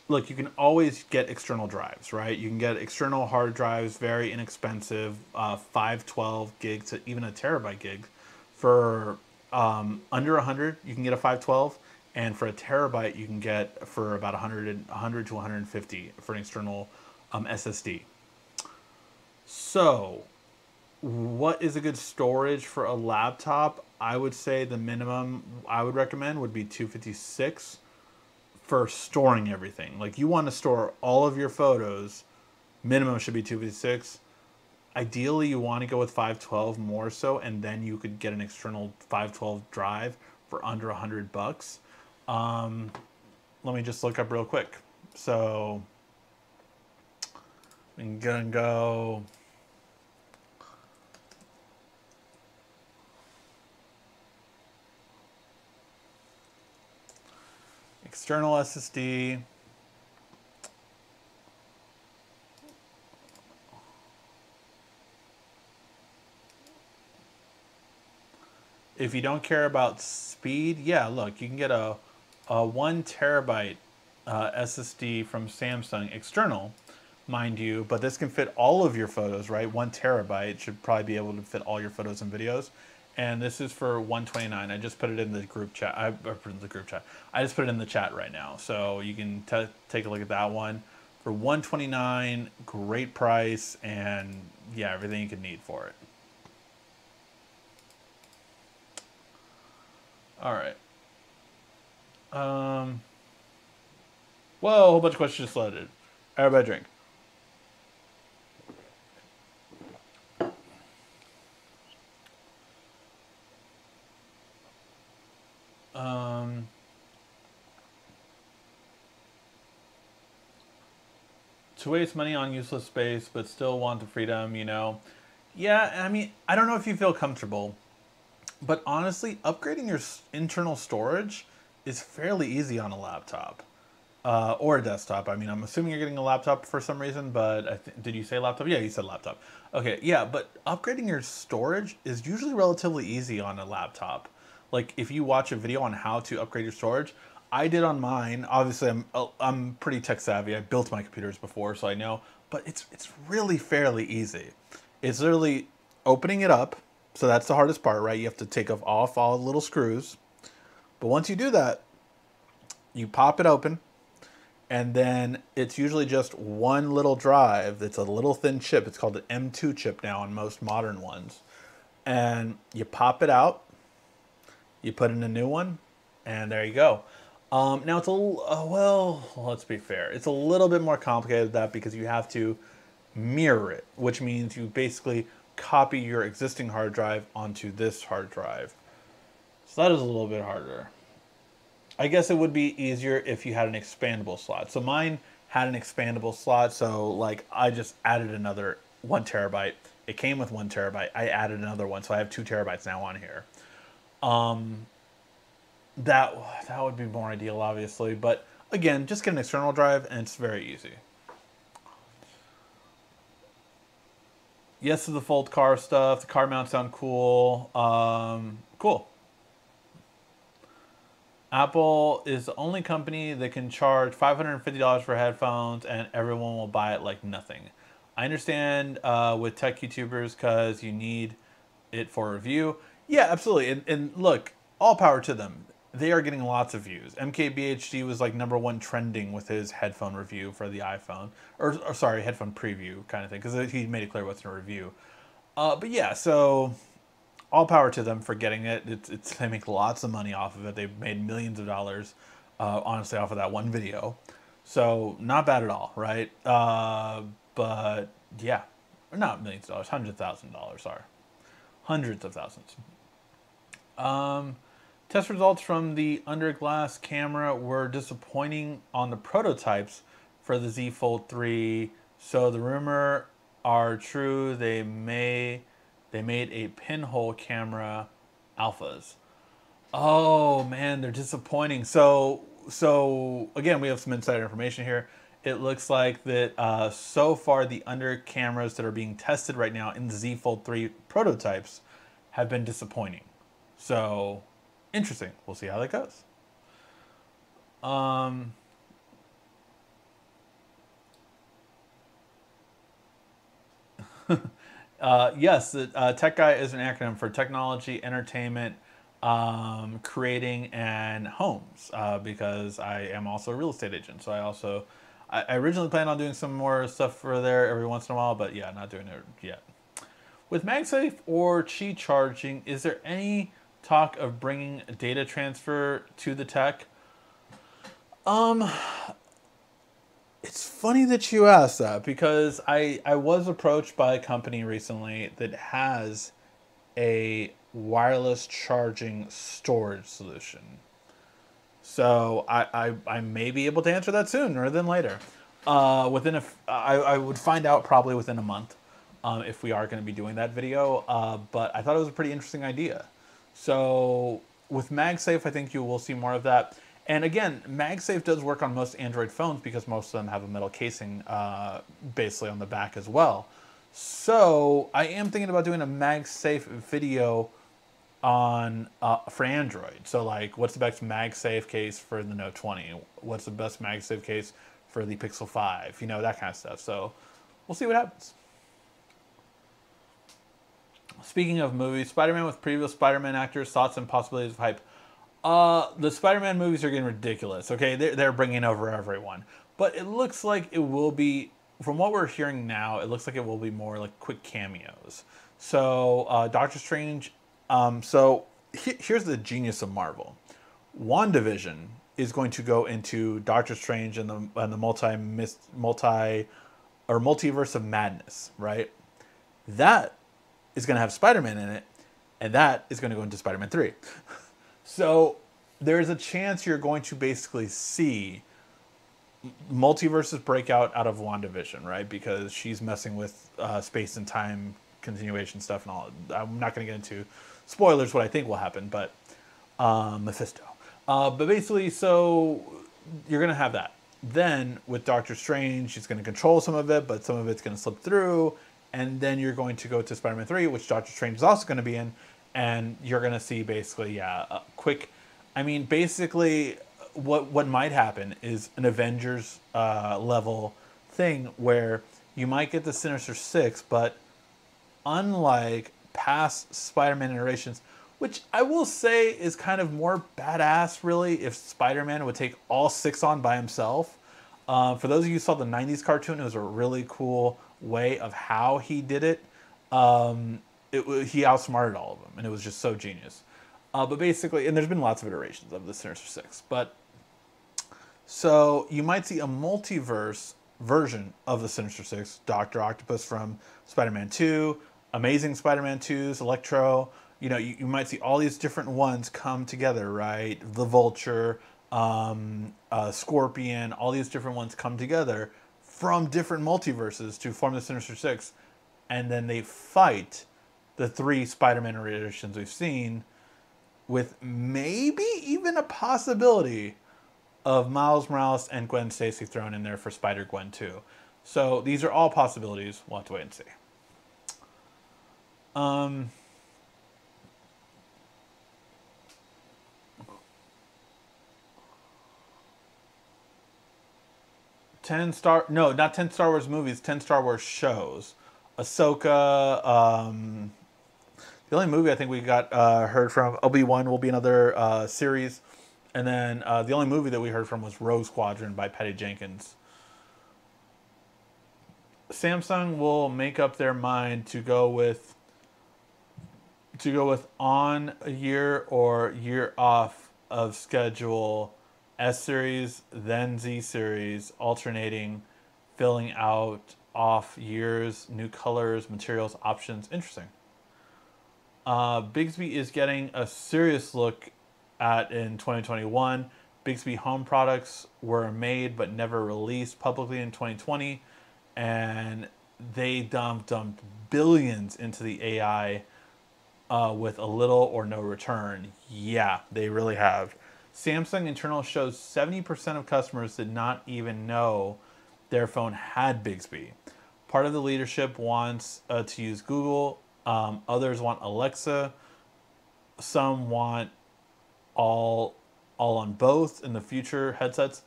A: Look, you can always get external drives, right? You can get external hard drives, very inexpensive, 512 gigs to even a terabyte gig. For under 100, you can get a 512, and for a terabyte, you can get for about 100 to 150 for an external SSD. So, what is a good storage for a laptop? I would say the minimum I would recommend would be 256 for storing everything. Like, you want to store all of your photos, minimum should be 256. Ideally, you want to go with 512 more so, and then you could get an external 512 drive for under 100 bucks. Let me just look up real quick. So I'm gonna go. External SSD. If you don't care about speed, yeah, look, you can get a 1 terabyte SSD from Samsung, external, mind you, but this can fit all of your photos, right? 1 terabyte should probably be able to fit all your photos and videos. And this is for $129. I just put it in the group chat. I just put it in the chat right now, so you can take a look at that one for $129. Great price, and yeah, everything you could need for it. All right. Whoa, a whole bunch of questions just loaded. Everybody drink. To waste money on useless space, but still want the freedom, you know? Yeah, I mean, I don't know if you feel comfortable, but honestly, upgrading your internal storage is fairly easy on a laptop or a desktop. I mean, I'm assuming you're getting a laptop for some reason, but did you say laptop? Yeah, you said laptop. Okay, yeah, but upgrading your storage is usually relatively easy on a laptop. Like, if you watch a video on how to upgrade your storage, I did on mine. Obviously, I'm pretty tech savvy. I built my computers before, so I know. But it's really fairly easy. It's literally opening it up. So that's the hardest part, right? You have to take off all the little screws. But once you do that, you pop it open, and then it's usually just one little drive. It's a little thin chip. It's called an M2 chip now on most modern ones. And you pop it out, you put in a new one, and there you go. Now it's a little, well, let's be fair. It's a little bit more complicated than that because you have to mirror it, which means you basically copy your existing hard drive onto this hard drive. So that is a little bit harder. I guess it would be easier if you had an expandable slot. So mine had an expandable slot, so like I just added another 1 terabyte. It came with 1 terabyte. I added another one, so I have 2 terabytes now on here. That would be more ideal, obviously, but again, just get an external drive and it's very easy. Yes to the fold car stuff. The car mounts sound cool. Cool. Apple is the only company that can charge $550 for headphones and everyone will buy it like nothing. I understand with tech YouTubers because you need it for review. Yeah, absolutely. And look, all power to them. they are getting lots of views. MKBHD was like #1 trending with his headphone review for the iPhone, or sorry, headphone preview kind of thing, because he made it clear what's in a review. But yeah, so all power to them for getting it. They make lots of money off of it. They've made millions of dollars, honestly, off of that one video. So not bad at all, right? But yeah, not millions of dollars, $100,000, sorry, hundreds of thousands. Test results from the under glass camera were disappointing on the prototypes for the Z Fold 3. So the rumor are true. They made a pinhole camera alphas. Oh man, they're disappointing. So again, we have some insider information here. It looks like that so far the under cameras that are being tested right now in the Z Fold 3 prototypes have been disappointing. So interesting. We'll see how that goes. Yes, the tech guy is an acronym for technology, entertainment, creating, and homes, because I am also a real estate agent. So I originally planned on doing some more stuff for there every once in a while, but yeah, not doing it yet. With MagSafe or Qi charging, is there any talk of bringing data transfer to the tech? It's funny that you asked that, because I was approached by a company recently that has a wireless charging storage solution. So I may be able to answer that sooner than later. I would find out probably within a month if we are going to be doing that video. But I thought it was a pretty interesting idea. So with MagSafe, I think you will see more of that. And again, MagSafe does work on most Android phones because most of them have a metal casing basically on the back as well. So I am thinking about doing a MagSafe video on for Android. So like, what's the best MagSafe case for the Note 20? What's the best MagSafe case for the Pixel 5? You know, that kind of stuff. So we'll see what happens. Speaking of movies, Spider-Man with previous Spider-Man actors, thoughts and possibilities of hype. The Spider-Man movies are getting ridiculous, okay? They're bringing over everyone. But it looks like it will be, from what we're hearing now, it looks like it will be more like quick cameos. So, Doctor Strange, here's the genius of Marvel. WandaVision is going to go into Doctor Strange and the multiverse of madness, right? That is going to have Spider-Man in it, and that is going to go into Spider-Man 3. So there's a chance you're going to basically see multiverses break out of WandaVision, right? Because she's messing with space and time continuation stuff and all. I'm not going to get into spoilers what I think will happen, but Mephisto. But basically, so you're going to have that. Then with Doctor Strange, she's going to control some of it, but some of it's going to slip through. And then you're going to go to Spider-Man 3, which Doctor Strange is also going to be in. And you're going to see basically, yeah, quick. I mean, basically, what might happen is an Avengers level thing where you might get the Sinister Six, but unlike past Spider-Man iterations, which I will say is kind of more badass, really, if Spider-Man would take all 6 on by himself. For those of you who saw the 90s cartoon, it was a really cool way of how he did it. He outsmarted all of them, and it was just so genius. But basically, and there's been lots of iterations of the Sinister Six. But so you might see a multiverse version of the Sinister Six: Dr. Octopus from Spider-Man 2, Amazing Spider-Man 2's Electro. You know, you might see all these different ones come together, right? The Vulture, Scorpion, all these different ones come together from different multiverses to form the Sinister Six, and then they fight the 3 Spider-Man iterations we've seen, with maybe even a possibility of Miles Morales and Gwen Stacy thrown in there for Spider-Gwen 2. So these are all possibilities. We'll have to wait and see. 10 Star Wars movies, 10 Star Wars shows. Ahsoka, the only movie I think we got heard from, Obi-Wan will be another series. And then the only movie that we heard from was Rogue Squadron by Patty Jenkins. Samsung will make up their mind to go with on a year or year off of schedule S series, then Z series, alternating, filling out off years, new colors, materials, options. Interesting. Bixby is getting a serious look at in 2021. Bixby home products were made but never released publicly in 2020, and they dumped billions into the AI with a little or no return. Yeah, they really have. Samsung internal shows 70% of customers did not even know their phone had Bixby. Part of the leadership wants to use Google. Others want Alexa. Some want all on both in the future headsets.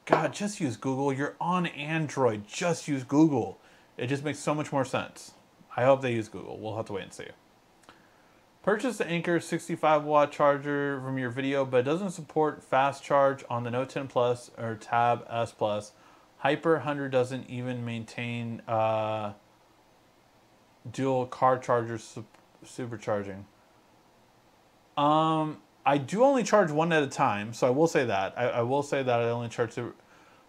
A: God, just use Google. You're on Android. Just use Google. It just makes so much more sense. I hope they use Google. We'll have to wait and see. Purchase the Anker 65-watt charger from your video, but it doesn't support fast charge on the Note 10 Plus or Tab S Plus. Hyper 100 doesn't even maintain dual car chargers supercharging. I do only charge one at a time, so I will say that. I will say that I only charge super.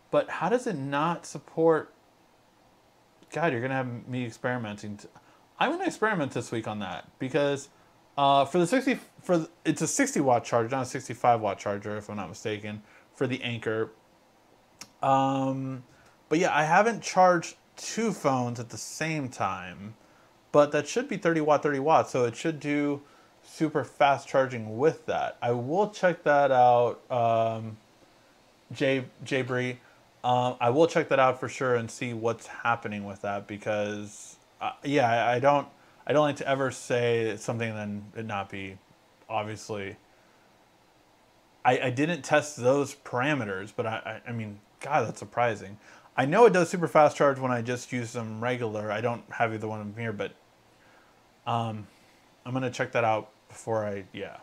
A: But how does it not support? God, you're gonna have me experimenting. I'm gonna experiment this week on that because it's a 60-watt charger, not a 65-watt charger, if I'm not mistaken, for the Anker. But yeah, I haven't charged two phones at the same time, but that should be 30 watts, so it should do super fast charging with that. I will check that out, Jay Bree. I will check that out for sure and see what's happening with that because, yeah, I don't like to ever say something and then it not be, obviously. I didn't test those parameters, but I mean, God, that's surprising. I know it does super fast charge when I just use them regular. I don't have either one of them here, but I'm going to check that out before yeah.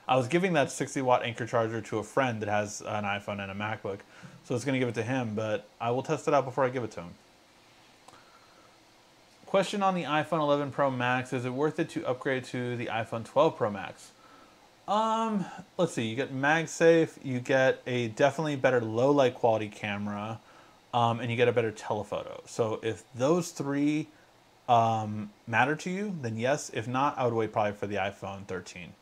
A: I was giving that 60-watt Anker charger to a friend that has an iPhone and a MacBook, so I was going to give it to him, but I will test it out before I give it to him. Question on the iPhone 11 Pro Max, is it worth it to upgrade to the iPhone 12 Pro Max? Let's see, you get MagSafe, you get a definitely better low light quality camera, and you get a better telephoto. So if those three matter to you, then yes. If not, I would wait probably for the iPhone 13.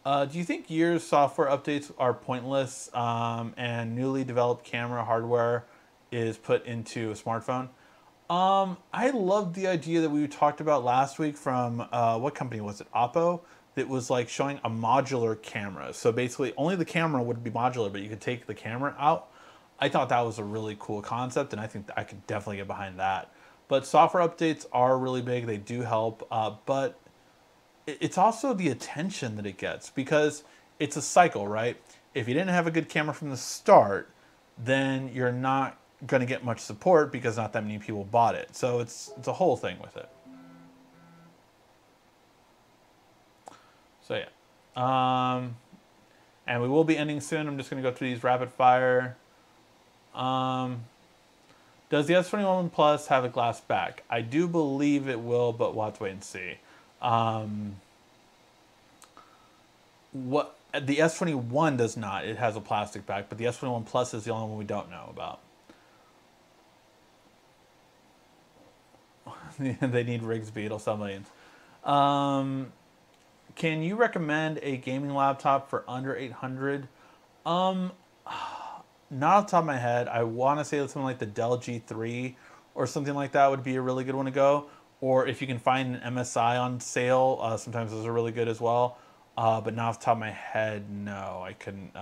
A: Do you think years software updates are pointless and newly developed camera hardware is put into a smartphone? I love the idea that we talked about last week from, what company was it? Oppo? That was like showing a modular camera. So basically only the camera would be modular, but you could take the camera out. I thought that was a really cool concept, and I think I could definitely get behind that. But software updates are really big. They do help, but it's also the attention that it gets because it's a cycle, right? If you didn't have a good camera from the start, then you're not going to get much support because not that many people bought it. So it's a whole thing with it. So yeah. And we will be ending soon. I'm just going to go through these rapid fire. Does the S21 Plus have a glass back? I do believe it will, but we'll have to wait and see. What the S21 does not. It has a plastic back, but the S21 Plus is the only one we don't know about. They need Rigsby. It'll sell millions. Can you recommend a gaming laptop for under $800? Not off the top of my head. I want to say something like the Dell G3 or something like that would be a really good one to go. Or if you can find an MSI on sale, sometimes those are really good as well. But not off the top of my head, no, I couldn't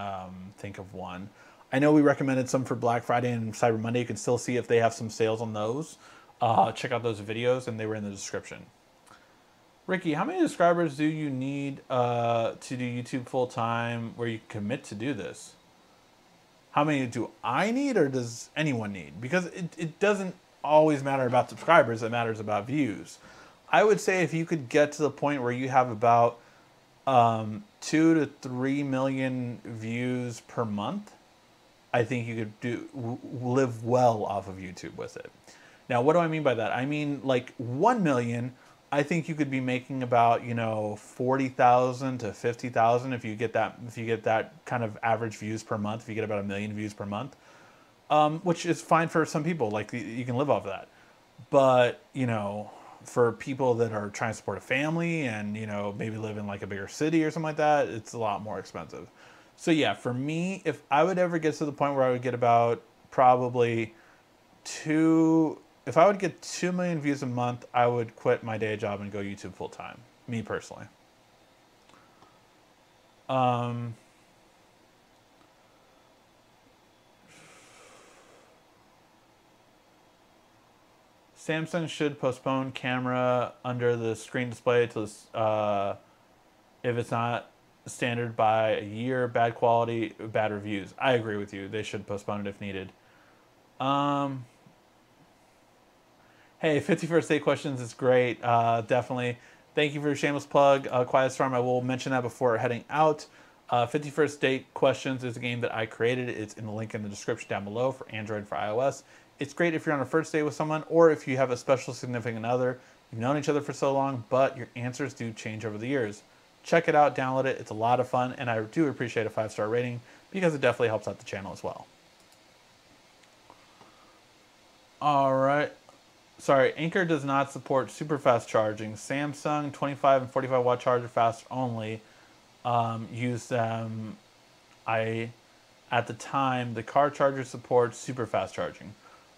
A: think of one. I know we recommended some for Black Friday and Cyber Monday. You can still see if they have some sales on those. Check out those videos, and they were in the description. Ricky, how many subscribers do you need to do YouTube full-time where you commit to do this? How many do I need, or does anyone need? Because it doesn't always matter about subscribers. It matters about views. I would say if you could get to the point where you have about 2 to 3 million views per month, I think you could live well off of YouTube with it. Now, what do I mean by that? I mean, like 1 million, I think you could be making about, 40,000 to 50,000 if you get that kind of average views per month. If you get about 1 million views per month, which is fine for some people. Like you can live off of that. But, for people that are trying to support a family and, maybe live in like a bigger city or something like that, it's a lot more expensive. So yeah, for me, if I would ever get to the point where I would get about probably if I would get 2 million views a month, I would quit my day job and go YouTube full time. Me personally. Samsung should postpone camera under the screen display till if it's not standard by a year, bad quality, bad reviews. I agree with you. They should postpone it if needed. Hey, 51st Date Questions is great. Definitely. Thank you for your shameless plug. Quiet Storm, I will mention that before heading out. 51st Date Questions is a game that I created. It's in the link in the description down below for Android and for iOS. It's great if you're on a first date with someone or if you have a special significant other. You've known each other for so long, but your answers do change over the years. Check it out, download it. It's a lot of fun, and I do appreciate a 5-star rating because it definitely helps out the channel as well. All right. Sorry, Anker does not support super fast charging. Samsung 25 and 45 watt charger fast only. Use them. At the time, the car charger supports super fast charging.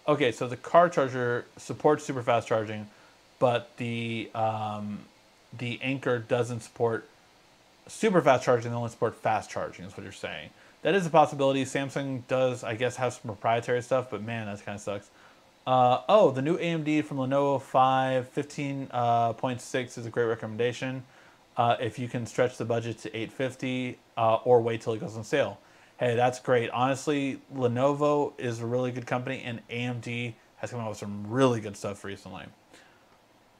A: Okay, so the car charger supports super fast charging, but the Anker doesn't support super fast charging. They only support fast charging, is what you're saying. That is a possibility. Samsung does, I guess, have some proprietary stuff, but man, that kind of sucks. The new AMD from Lenovo 15.6 is a great recommendation. If you can stretch the budget to $850 or wait till it goes on sale. Hey, that's great. Honestly, Lenovo is a really good company, and AMD has come out with some really good stuff recently.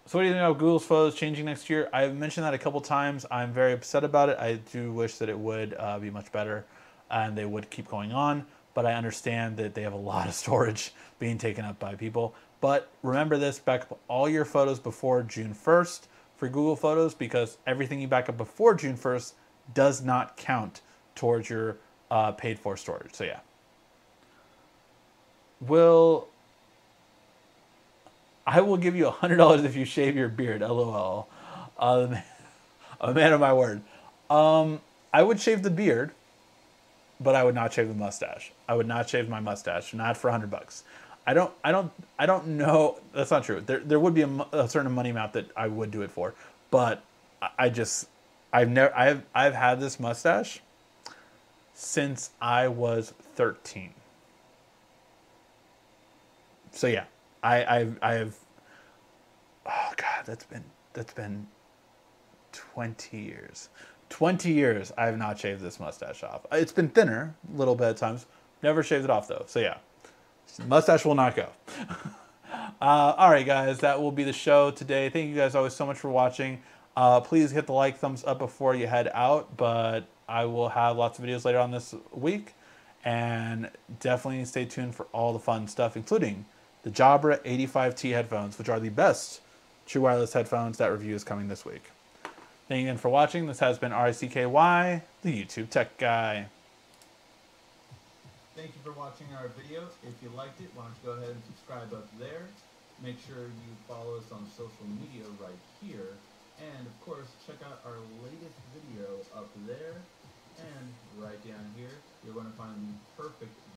A: So what do you think about Google's Photos changing next year? I've mentioned that a couple times. I'm very upset about it. I do wish that it would be much better and they would keep going on, but I understand that they have a lot of storage being taken up by people. But remember this, back up all your photos before June 1st for Google Photos, because everything you back up before June 1st does not count towards your paid for storage. So yeah. I will give you $100 if you shave your beard. LOL. A man of my word. I would shave the beard, but I would not shave the mustache. I would not shave my mustache, not for $100. I don't know. That's not true. There would be a certain money amount that I would do it for, but I've had this mustache since I was 13. So yeah, I have. Oh God, that's been 20 years. 20 years I have not shaved this mustache off. It's been thinner a little bit at times. Never shaved it off though. So yeah, mustache will not go. All right, guys, that will be the show today. Thank you guys always so much for watching. Please hit the like, thumbs up before you head out. But I will have lots of videos later on this week. And definitely stay tuned for all the fun stuff, including the Jabra 85T headphones, which are the best true wireless headphones. That review is coming this week. Thank you again for watching. This has been RICKY, the YouTube Tech Guy.
B: Thank you for watching our video. If you liked it, why don't you go ahead and subscribe up there. Make sure you follow us on social media right here. And of course, check out our latest video up there. And right down here, you're going to find the perfect